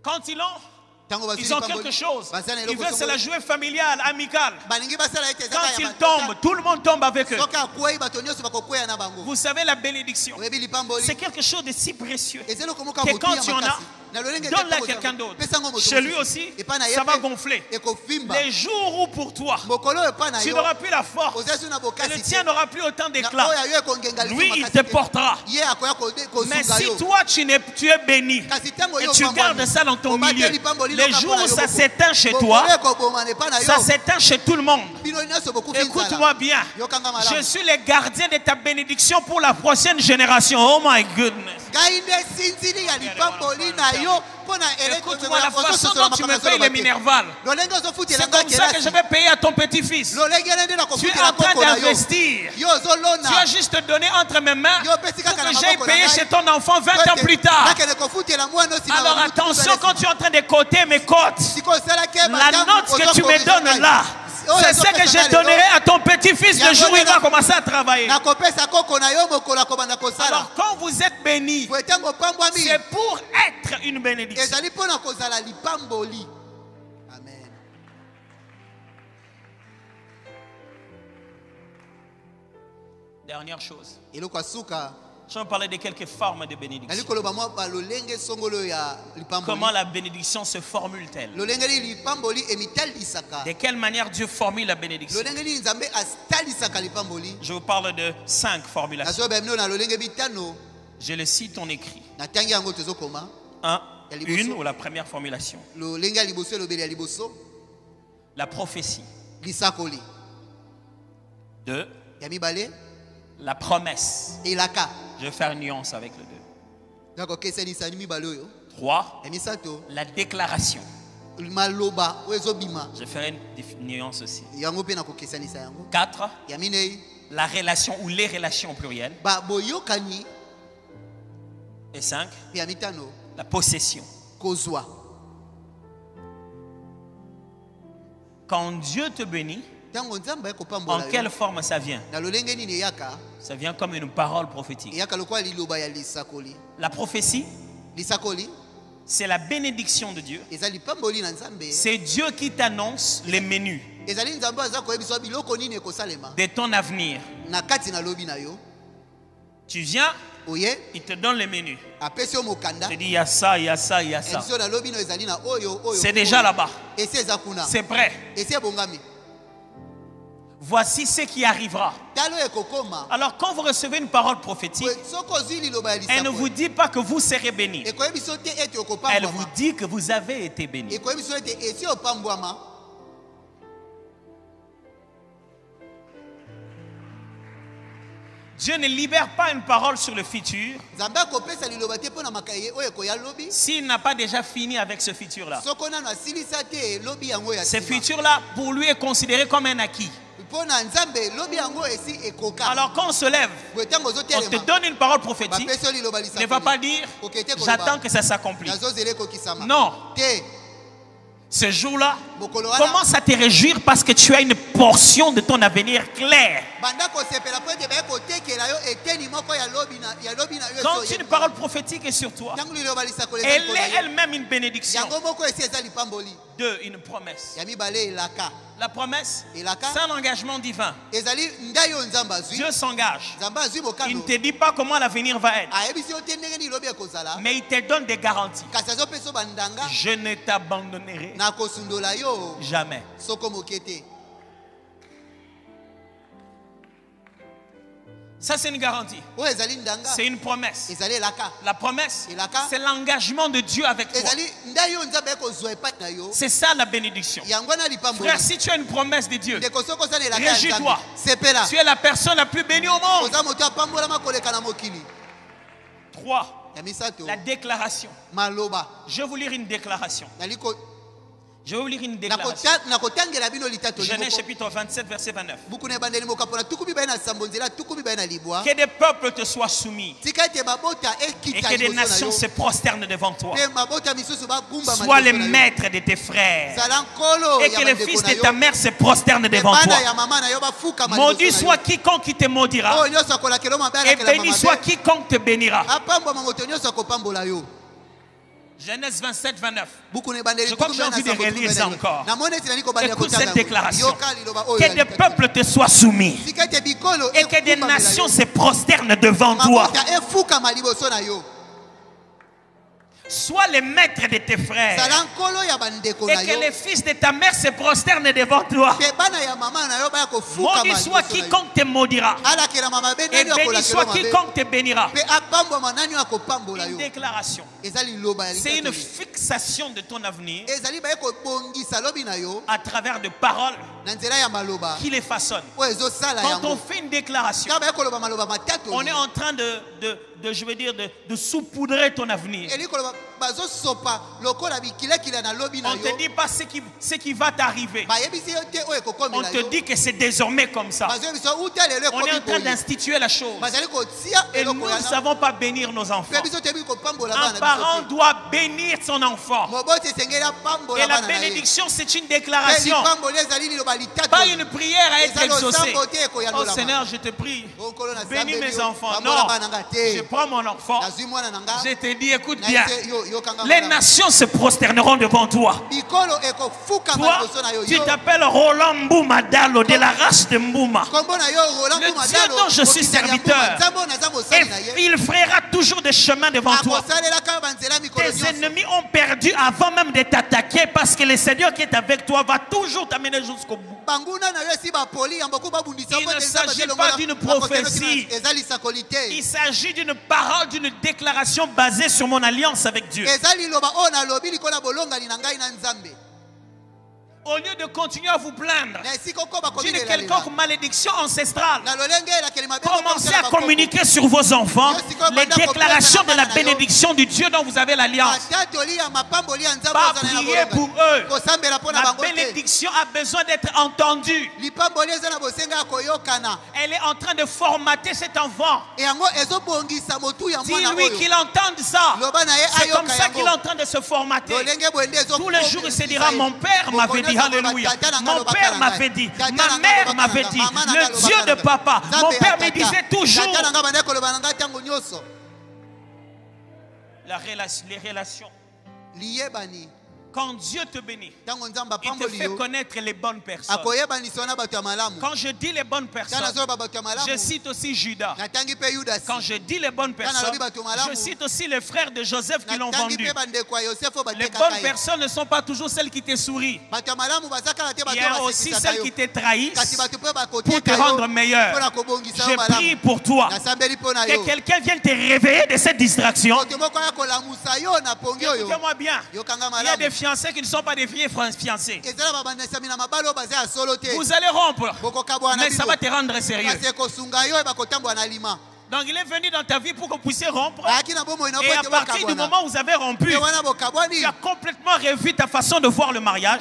Quand ils ont quelque chose, ils veulent se la jouer familiale, amicale. Quand ils tombent, tout le monde tombe avec eux. Vous savez, la bénédiction, c'est quelque chose de si précieux que quand tu en as, donne-la à quelqu'un d'autre. Chez lui aussi, ça va gonfler. Les jours où pour toi, tu n'auras plus la force, et le tien n'aura plus autant d'éclat, lui, il te portera. Mais si toi, tu es béni, et tu gardes ça dans ton milieu, les jours où ça s'éteint chez toi, ça s'éteint chez tout le monde. Écoute-moi bien, je suis le gardien de ta bénédiction pour la prochaine génération. Oh my goodness. Écoute-moi, la façon dont tu me payes les Minerval, c'est comme ça que je vais payer à ton petit-fils. Tu es en train d'investir. Tu as juste donné entre mes mains pour que j'aille payer chez ton enfant 20 ans plus tard. Alors attention, quand tu es en train de coter mes cotes, la note que tu me donnes là, c'est ce que je donnerai à ton petit-fils le jour où il va commencer à travailler. Alors quand vous êtes béni, c'est pour être une bénédiction. Amen. Dernière chose. Je vais parler de quelques formes de bénédiction. Comment la bénédiction se formule-t-elle? De quelle manière Dieu formule la bénédiction? Je vous parle de 5 formulations. Je les cite en écrit. Une ou la première formulation. La prophétie. 2. La promesse. Je vais faire une nuance avec le 2. 3. La déclaration. Je ferai une nuance aussi. 4. La relation ou les relations au pluriel. Et 5. La possession. Quand Dieu te bénit, en quelle forme ça vient? Ça vient comme une parole prophétique. La prophétie, c'est la bénédiction de Dieu. C'est Dieu qui t'annonce les menus de ton avenir. Tu viens, il te donne les menus. Il te dit il y a ça, il y a ça, il y a ça. C'est déjà là-bas. C'est prêt. Voici ce qui arrivera. Alors quand vous recevez une parole prophétique, elle ne vous dit pas que vous serez béni. Elle vous dit que vous avez été béni. Dieu ne libère pas une parole sur le futur s'il n'a pas déjà fini avec ce futur-là. Ce futur-là, pour lui, est considéré comme un acquis. Alors quand on se lève, on te donne une parole prophétique, ne va pas dire j'attends que ça s'accomplisse. Non. Ce jour-là, commence à te réjouir parce que tu as une portion de ton avenir claire. Quand une parole prophétique est sur toi, elle est elle-même une bénédiction. 2. Une promesse. La promesse, c'est un engagement divin. Dieu s'engage. Il ne te dit pas comment l'avenir va être, mais il te donne des garanties. Je ne t'abandonnerai jamais. Ça, c'est une garantie. C'est une promesse. La promesse, c'est l'engagement de Dieu avec toi. C'est ça la bénédiction. Frère, si tu as une promesse de Dieu, réjouis-toi. Tu es la personne la plus bénie au monde. 3. La déclaration. Je vais vous lire une déclaration. Je vais vous lire une déclaration. Genèse chapitre 27, verset 29. Que des peuples te soient soumis et que des nations se prosternent devant toi. Sois le maître de tes frères et que les fils de ta mère se prosternent devant toi. Maudit soit quiconque te maudira et béni soit quiconque te bénira. Genèse 27, 29. Je crois que j'ai envie de relire ça encore. Écoute cette déclaration. Que des peuples te soient soumis et que des nations se prosternent devant toi. Sois le maître de tes frères et que les fils de ta mère se prosternent devant toi. Maudit soit quiconque te maudira et béni soit quiconque te bénira. Une déclaration. C'est une fixation de ton avenir à travers de paroles qui les façonnent. Quand on fait une déclaration, on est en train je veux dire, de saupoudrer ton avenir. On ne te dit pas ce qui va t'arriver. On te dit que c'est désormais comme ça. On est en train d'instituer la chose. Et nous ne savons pas bénir nos enfants. Un parent doit bénir son enfant. Et la bénédiction, c'est une déclaration. Pas une prière à être exaucée. Oh Seigneur, je te prie, bénis mes enfants. Non, je prends mon enfant. Je te dis, écoute bien. Les nations se prosterneront devant toi. Toi, tu t'appelles Roland Mbouma Dalo, de la race de Mbouma. Le Dieu dont je suis serviteur, et il frayera toujours des chemins devant toi. Tes ennemis ont perdu avant même de t'attaquer parce que le Seigneur qui est avec toi va toujours t'amener jusqu'au bout. Il ne s'agit pas d'une prophétie. Il s'agit d'une parole, d'une déclaration basée sur mon alliance avec Dieu. Au lieu de continuer à vous plaindre d'une quelconque malédiction ancestrale, commencez à communiquer sur vos enfants les déclarations de la bénédiction du Dieu dont vous avez l'alliance. Pas prier pour eux. La bénédiction a besoin d'être entendue. Elle est en train de formater cet enfant. Dis-lui qu'il entende ça. C'est comme ça qu'il est en train de se formater. Tous les jours, il se dira, mon père m'avait dit. Alléluia. Mon père m'avait dit, ma mère m'avait dit, le Dieu de papa, mon père me disait toujours. Les relations. Quand Dieu te bénit, il te fait connaître les bonnes personnes. Quand je dis les bonnes personnes, je cite aussi Judas. Quand je dis les bonnes personnes, je cite aussi les frères de Joseph qui l'ont vendu. Les bonnes personnes ne sont pas toujours celles qui te sourient. Il y a aussi celles qui te trahissent pour te rendre meilleur. Je prie pour toi que quelqu'un vienne te réveiller de cette distraction. Écoutez-moi bien. Il y a des fiancés qui ne sont pas des vieilles fiancés. Vous allez rompre, mais ça va te rendre sérieux. Donc il est venu dans ta vie pour que vous puissiez rompre. Et à partir du moment où vous avez rompu, tu as complètement revu ta façon de voir le mariage.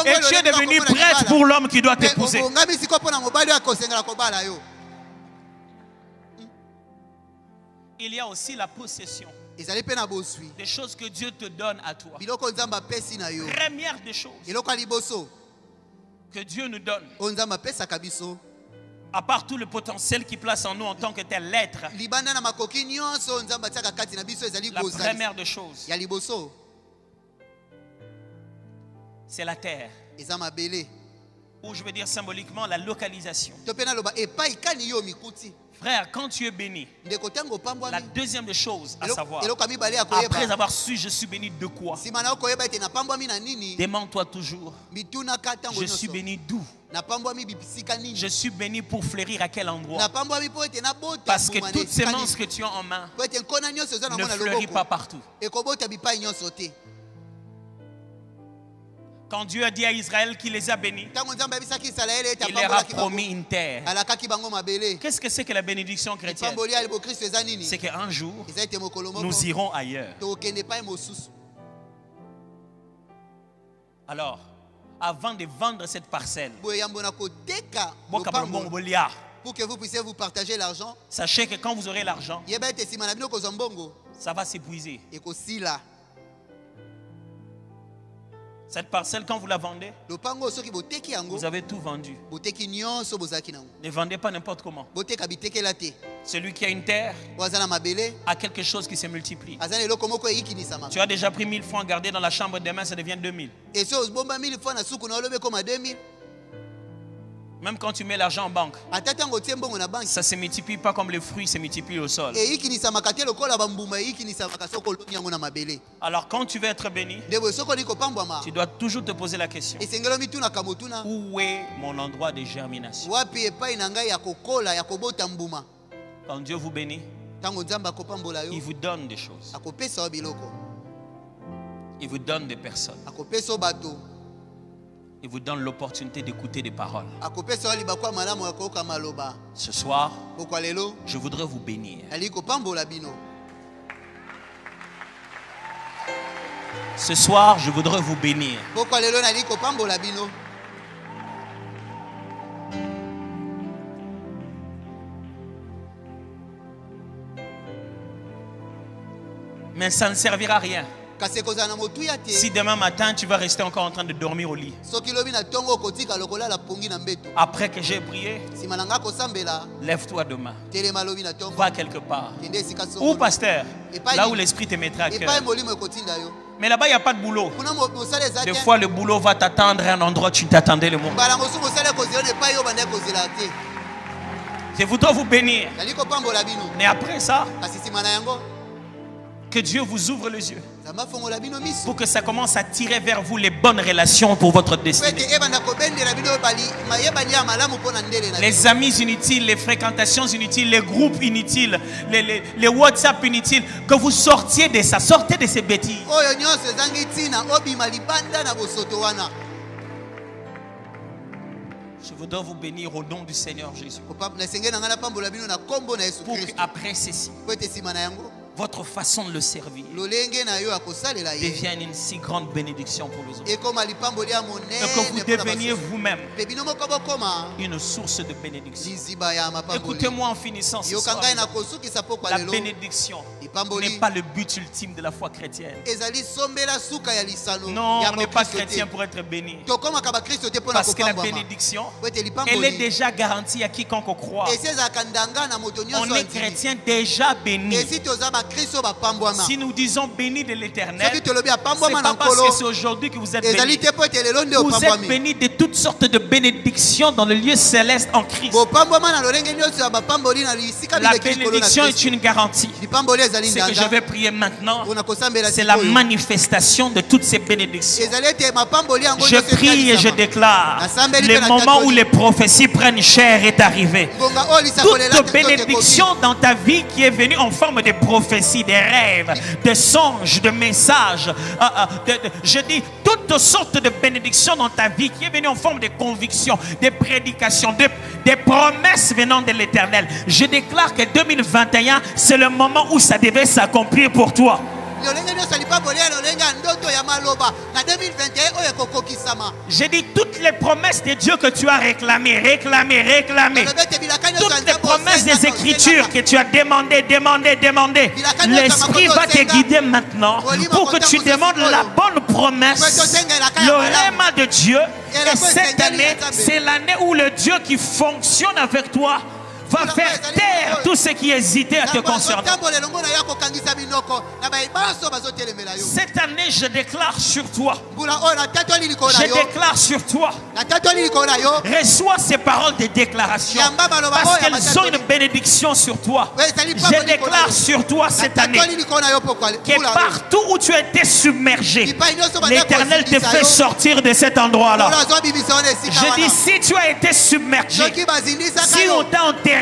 Et tu es devenu prête pour l'homme qui doit t'épouser. Il y a aussi la possession. Des choses que Dieu te donne à toi. Première des choses que Dieu nous donne, à part tout le potentiel qu'il place en nous en tant que tel être, la première des choses, c'est la terre. Ou je veux dire symboliquement la localisation. Frère, quand tu es béni, la deuxième des choses à savoir, après avoir su je suis béni de quoi, demande-toi toujours, je suis béni d'où? Je suis béni pour fleurir à quel endroit? Parce que toutes ces semences que tu as en main ne fleurissent pas partout. Quand Dieu a dit à Israël qu'il les a bénis, il leur a promis une terre. Qu'est-ce que c'est que la bénédiction chrétienne? C'est qu'un jour, nous irons ailleurs. Alors, avant de vendre cette parcelle, pour que vous puissiez vous partager l'argent, sachez que quand vous aurez l'argent, ça va s'épuiser. Cette parcelle, quand vous la vendez, vous avez tout vendu. Ne vendez pas n'importe comment. Celui qui a une terre a quelque chose qui se multiplie. Tu as déjà pris 1000 francs gardés dans la chambre, demain ça devient 2000. Même quand tu mets l'argent en banque, ça ne se multiplie pas comme les fruits se multiplient au sol. Alors quand tu veux être béni, tu dois toujours te poser la question, où est mon endroit de germination? Quand Dieu vous bénit, il vous donne des choses. Il vous donne des personnes. Il vous donne l'opportunité d'écouter des paroles. Ce soir, je voudrais vous bénir. Ce soir, je voudrais vous bénir. Mais ça ne servira à rien si demain matin tu vas rester encore en train de dormir au lit. Après que j'ai prié, lève-toi demain. Va quelque part. Ou pasteur, là où l'esprit te mettra à cœur. Mais là-bas, il n'y a pas de boulot. Des fois, le boulot va t'attendre à un endroit où tu t'attendais le moment. Je voudrais vous bénir. Mais après ça, que Dieu vous ouvre les yeux pour que ça commence à tirer vers vous les bonnes relations pour votre destinée. Les amis inutiles, les fréquentations inutiles, les groupes inutiles, les WhatsApp inutiles, que vous sortiez de ça, sortez de ces bêtises. Je voudrais vous bénir au nom du Seigneur Jésus. Pour qu'après ceci, votre façon de le servir devienne une si grande bénédiction pour les autres. Et que vous deveniez vous-même une source de bénédiction. Écoutez-moi en finissant ce soir. La bénédiction n'est pas le but ultime de la foi chrétienne. Non, on n'est pas chrétien pour être béni. Parce que la bénédiction, elle est déjà garantie à quiconque croit. On est chrétien déjà béni. Si nous disons béni de l'Éternel, ce n'est pas parce que c'est aujourd'hui que vous êtes bénis. Vous êtes bénis de toutes sortes de bénédictions dans le lieu céleste en Christ. La bénédiction est une garantie. Ce que je vais prier maintenant, c'est la manifestation de toutes ces bénédictions. Je prie et je déclare, le moment où les prophéties prennent chair est arrivé. Toute bénédiction dans ta vie qui est venue en forme de prophétie, des rêves, des songes, de messages, je dis toutes sortes de bénédictions dans ta vie qui est venue en forme de convictions, des prédications, des promesses venant de l'Éternel. Je déclare que 2021, c'est le moment où ça devait s'accomplir pour toi. J'ai dit toutes les promesses de Dieu que tu as réclamées. Toutes les promesses des Écritures que tu as demandées. L'Esprit va te guider maintenant pour que tu demandes la bonne promesse, le rhéma de Dieu. Et cette année, c'est l'année où le Dieu qui fonctionne avec toi va faire taire tout ce qui hésitait à te concerner. Cette année, je déclare sur toi. Je déclare sur toi. Reçois ces paroles de déclaration parce qu'elles ont une bénédiction sur toi. Je déclare sur toi cette année que partout où tu as été submergé, l'Éternel te fait sortir de cet endroit-là. Je dis, si tu as été submergé, si on t'a enterré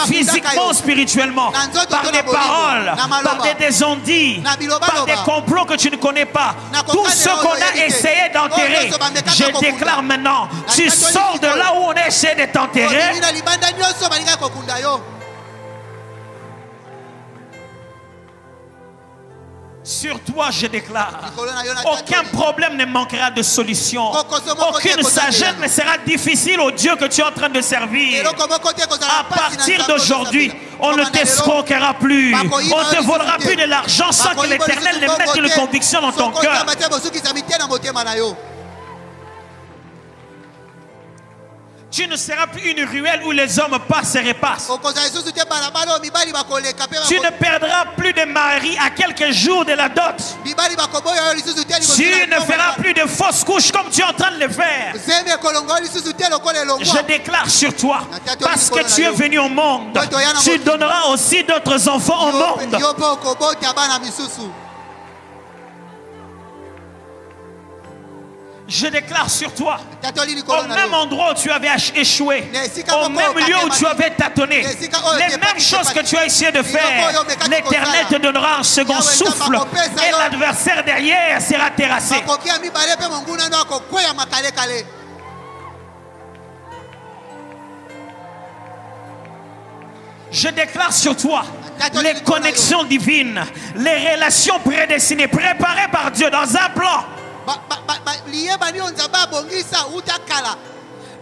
physiquement ou spirituellement, par des paroles, par des désondits, par des complots que tu ne connais pas, tout ce qu'on a essayé d'enterrer, je déclare maintenant, tu sors de là où on a essayé de t'enterrer. Sur toi, je déclare, aucun problème ne manquera de solution. Aucune sagesse ne sera difficile au Dieu que tu es en train de servir. À partir d'aujourd'hui, on ne t'escroquera plus. On ne te volera plus de l'argent sans que l'Éternel ne mette une conviction dans ton cœur. Tu ne seras plus une ruelle où les hommes passent et repassent. Tu ne perdras plus de mari à quelques jours de la dot. Tu ne feras plus de fausses couches comme tu es en train de le faire. Je déclare sur toi, parce que tu es venu au monde, tu donneras aussi d'autres enfants au monde. Je déclare sur toi, au même endroit où tu avais échoué, au même lieu où tu avais tâtonné, les mêmes choses que tu as essayé de faire, l'Éternel te donnera un second souffle et l'adversaire derrière sera terrassé. Je déclare sur toi les connexions divines, les relations prédestinées, préparées par Dieu dans un plan.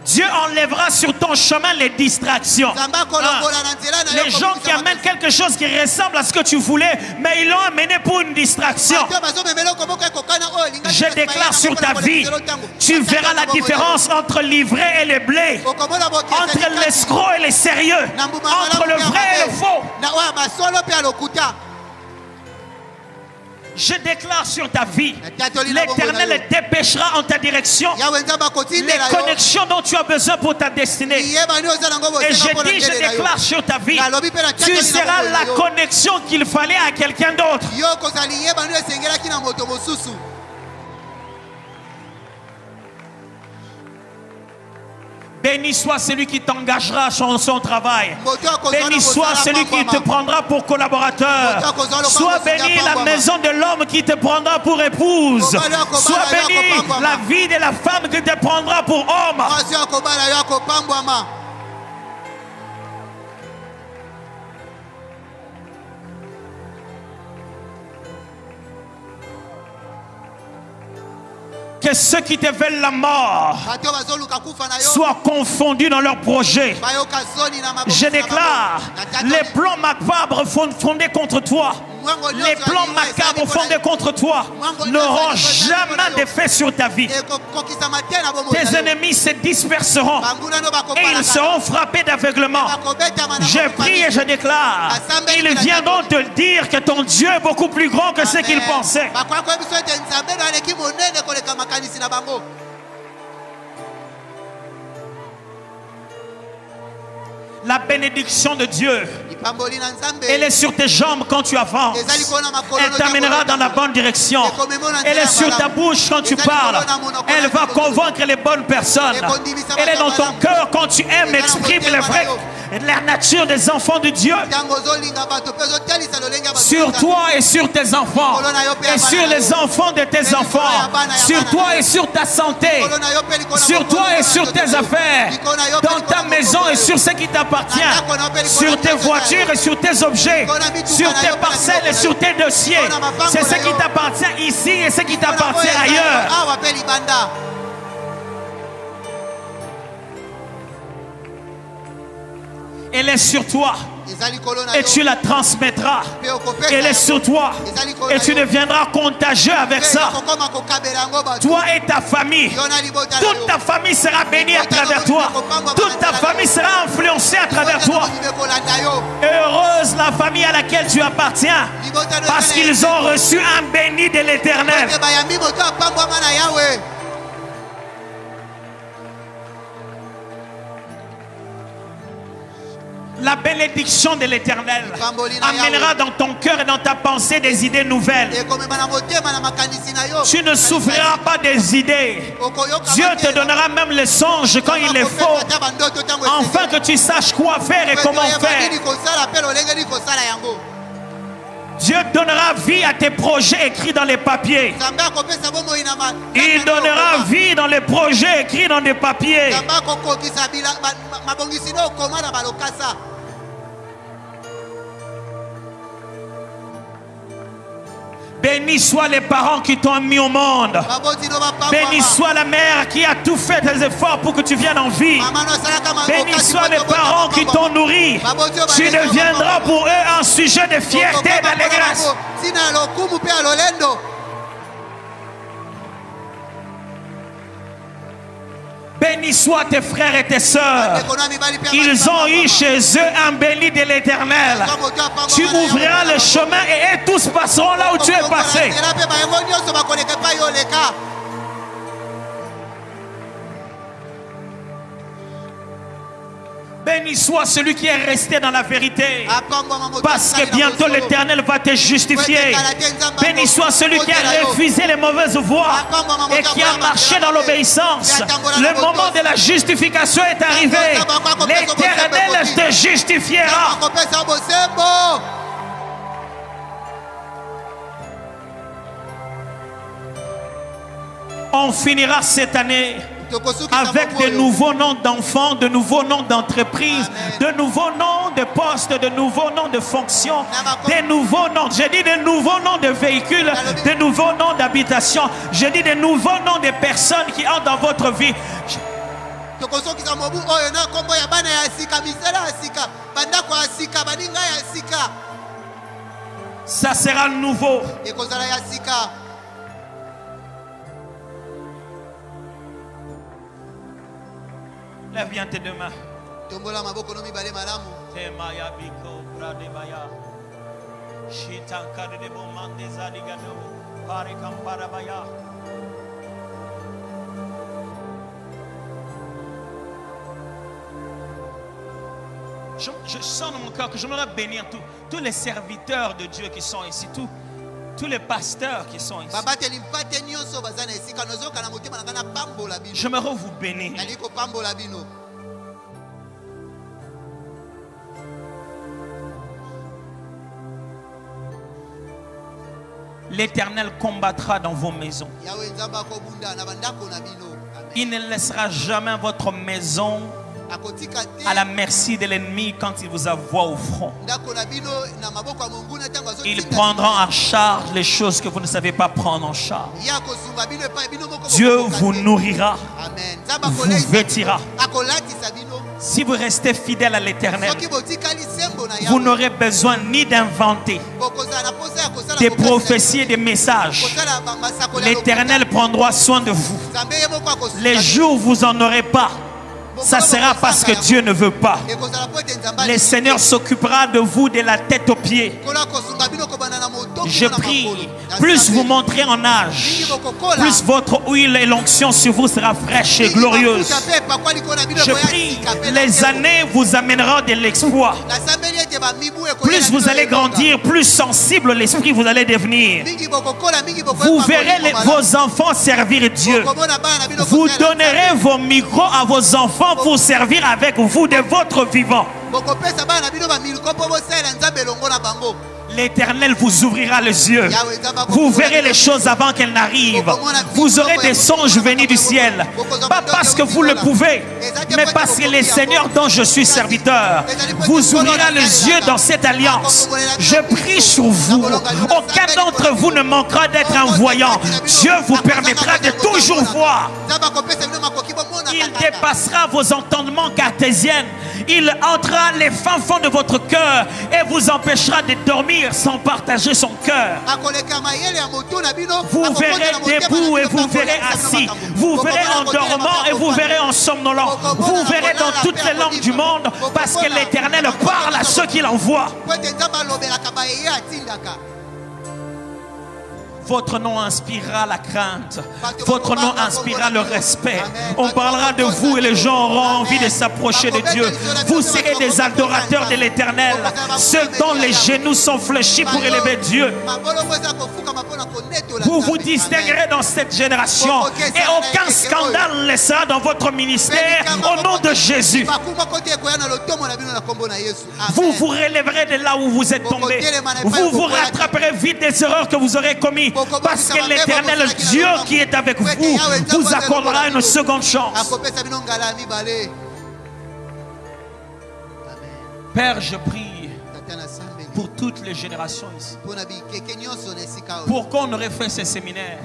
Dieu enlèvera sur ton chemin les distractions. Les gens qui amènent quelque chose qui ressemble à ce que tu voulais, mais ils l'ont amené pour une distraction. Je déclare sur ta vie, tu verras la différence entre l'ivraie et le blé, entre l'escroc et le sérieux, entre le vrai et le faux. Je déclare sur ta vie, l'Éternel dépêchera en ta direction les connexions dont tu as besoin pour ta destinée. Et je déclare sur ta vie, tu seras la connexion qu'il fallait à quelqu'un d'autre. Béni soit celui qui t'engagera sur son travail. Béni soit celui qui te prendra pour collaborateur. Sois béni la maison de l'homme qui te prendra pour épouse. Sois béni la vie de la femme qui te prendra pour homme. Que ceux qui te veulent la mort soient confondus dans leurs projets. Je déclare, les plans macabres fondés contre toi, les plans macabres fondés contre toi n'auront jamais d'effet sur ta vie. Tes ennemis se disperseront et ils seront frappés d'aveuglement. Je prie et je déclare, ils viendront te dire que ton Dieu est beaucoup plus grand que ce qu'ils pensaient. La bénédiction de Dieu, elle est sur tes jambes quand tu avances. Elle t'amènera dans la bonne direction. Elle est sur ta bouche quand tu parles. Elle va convaincre les bonnes personnes. Elle est dans ton cœur quand tu aimes, exprimes la nature des enfants de Dieu. Sur toi et sur tes enfants. Et sur les enfants de tes enfants. Sur toi et sur ta santé. Sur toi et sur tes affaires. Dans ta maison et sur ce qui t'appartient. Sur tes voitures et sur tes objets. Sur tes parcelles et sur tes dossiers. C'est ce qui t'appartient ici et ce qui t'appartient ailleurs. Elle est sur toi et tu la transmettras. Elle est sur toi et tu deviendras contagieux avec ça. Toi et ta famille, toute ta famille sera bénie à travers toi. Toute ta famille sera influencée à travers toi. Heureuse la famille à laquelle tu appartiens, parce qu'ils ont reçu un béni de l'Éternel. La bénédiction de l'Éternel amènera dans ton cœur et dans ta pensée des idées nouvelles. Tu ne souffriras pas des idées. Dieu te donnera même les songes quand il est faux, afin que tu saches quoi faire et comment faire. Dieu donnera vie à tes projets écrits dans les papiers. Il donnera vie dans les projets écrits dans des papiers. Béni soient les parents qui t'ont mis au monde. Béni soit la mère qui a tout fait des efforts pour que tu viennes en vie. Béni soient les parents qui t'ont nourri. Tu deviendras pour eux un sujet de fierté et d'allégresse. Béni soient tes frères et tes sœurs. Ils ont eu chez eux un béni de l'Éternel. Tu ouvriras le chemin et eux tous passeront là où tu es passé. Béni soit celui qui est resté dans la vérité, parce que bientôt l'Éternel va te justifier. Béni soit celui qui a refusé les mauvaises voies et qui a marché dans l'obéissance. Le moment de la justification est arrivé. L'Éternel te justifiera. On finira cette année avec de nouveaux noms d'enfants, de nouveaux noms d'entreprises, de nouveaux noms de postes, de nouveaux noms de fonctions, de nouveaux noms, je dis de nouveaux noms de véhicules, de nouveaux noms d'habitation, je dis de nouveaux noms de personnes qui entrent dans votre vie. Ça sera nouveau. Lève bien tes deux mains. Je sens dans mon cœur que je voudrais bénir tous les serviteurs de Dieu qui sont ici, tous les pasteurs qui sont ici. J'aimerais vous bénir. l'Éternel combattra dans vos maisons. Il ne laissera jamais votre maison à la merci de l'ennemi quand il vous envoie au front. Il prendra en charge les choses que vous ne savez pas prendre en charge. Dieu vous nourrira, vous vêtira. Si vous restez fidèle à l'Éternel, vous n'aurez besoin ni d'inventer des prophéties et des messages. L'Éternel prendra soin de vous. Les jours où vous n'en aurez pas, ça sera parce que Dieu ne veut pas. Le Seigneur s'occupera de vous de la tête aux pieds. Je prie, plus vous montrez en âge, plus votre huile et l'onction sur vous sera fraîche et glorieuse. Je prie, les années vous amèneront de l'exploit. Plus vous allez grandir, plus sensible l'esprit vous allez devenir. Vous verrez vos enfants servir Dieu. Vous donnerez vos micros à vos enfants pour servir avec vous de votre vivant. L'Éternel vous ouvrira les yeux. Vous verrez les choses avant qu'elles n'arrivent. Vous aurez des songes venus du ciel. Pas parce que vous le pouvez, mais parce que le Seigneur dont je suis serviteur vous ouvrira les yeux dans cette alliance. Je prie sur vous. Aucun d'entre vous ne manquera d'être un voyant. Dieu vous permettra de toujours voir. Il dépassera vos entendements cartésiens. Il entrera les fins fonds de votre cœur et vous empêchera de dormir sans partager son cœur. Vous verrez debout et vous verrez assis. Vous verrez en dormant et vous verrez en somnolant. Vous verrez dans toutes les langues du monde parce que l'Éternel parle à ceux qu'il envoie. Votre nom inspirera la crainte. Votre nom inspirera le respect. On parlera de vous et les gens auront envie de s'approcher de Dieu. Vous serez des adorateurs de l'Éternel. Ceux dont les genoux sont fléchis pour élever Dieu. Vous vous distinguerez dans cette génération. Et aucun scandale ne sera dans votre ministère au nom de Jésus. Vous vous relèverez de là où vous êtes tombé. Vous vous rattraperez vite des erreurs que vous aurez commises. Parce que l'Éternel Dieu qui est avec vous vous accordera une seconde chance. Père, je prie pour toutes les générations ici. Pourquoi on aurait fait ce séminaire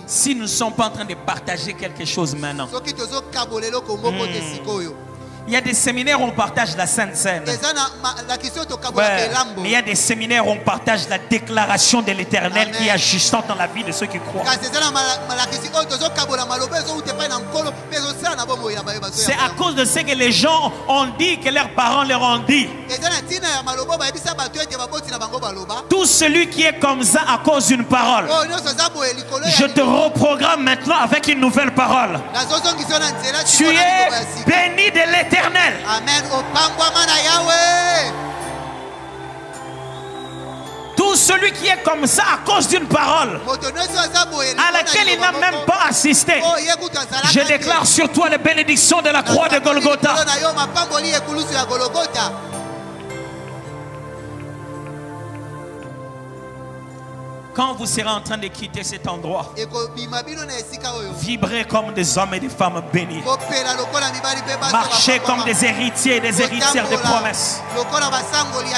si nous ne sommes pas en train de partager quelque chose maintenant? Il y a des séminaires où on partage la Sainte Seine. Ouais. Mais il y a des séminaires où on partage la déclaration de l'Éternel qui est ajustante dans la vie de ceux qui croient. C'est à cause de ce que les gens ont dit, que leurs parents leur ont dit. Tout celui qui est comme ça à cause d'une parole, je te reprogramme maintenant avec une nouvelle parole. Tu es béni de l'Éternel. Amen. Tout celui qui est comme ça à cause d'une parole à laquelle il n'a même pas assisté, je déclare sur toi les bénédictions de la croix de Golgotha. Quand vous serez en train de quitter cet endroit, vibrez comme des hommes et des femmes bénis. Marchez comme des héritiers et des héritières de promesses.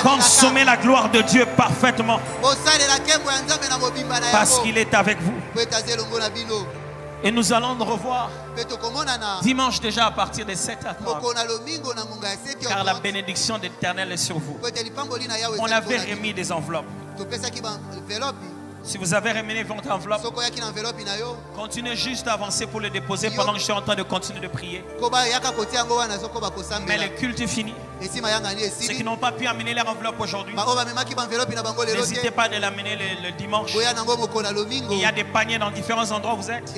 Consommez la gloire de Dieu parfaitement. Parce qu'il est avec vous. Et nous allons nous revoir dimanche déjà à partir de 7h30. Car la bénédiction de l'Éternel est sur vous. On avait remis des enveloppes. Si vous avez remis votre enveloppe, continuez juste à avancer pour le déposer pendant que je suis en train de continuer de prier. Mais le culte est fini. Ceux qui n'ont pas pu amener leur enveloppe aujourd'hui, n'hésitez pas de l'amener le dimanche. Il y a des paniers dans différents endroits où vous êtes.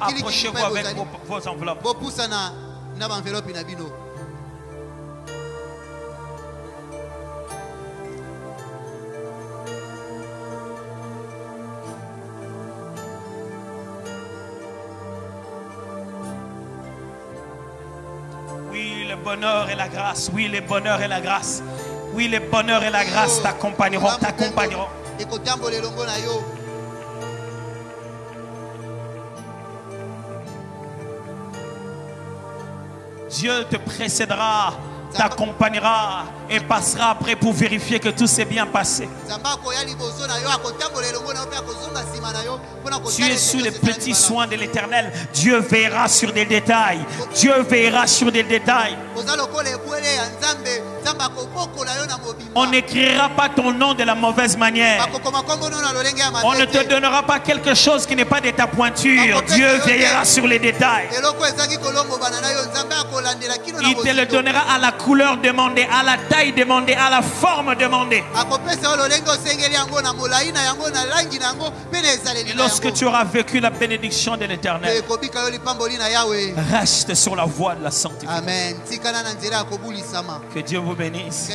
Approchez-vous avec vos enveloppes. Oui, le bonheur et la grâce. Oui, le bonheur et la grâce. Oui, le bonheur et la grâce t'accompagneront. Dieu te précédera, t'accompagnera et passera après pour vérifier que tout s'est bien passé. Tu es sous les petits soins de l'Éternel. Dieu veillera sur des détails. Dieu veillera sur des détails. On n'écrira pas ton nom de la mauvaise manière. On ne te donnera pas quelque chose qui n'est pas de ta pointure. Dieu veillera sur les détails. Il te le donnera à la couleur demandée, à la taille demandée, à la forme demandée. Et lorsque tu auras vécu la bénédiction de l'Éternel, reste sur la voie de la sanctification. Que Dieu vous bénisse.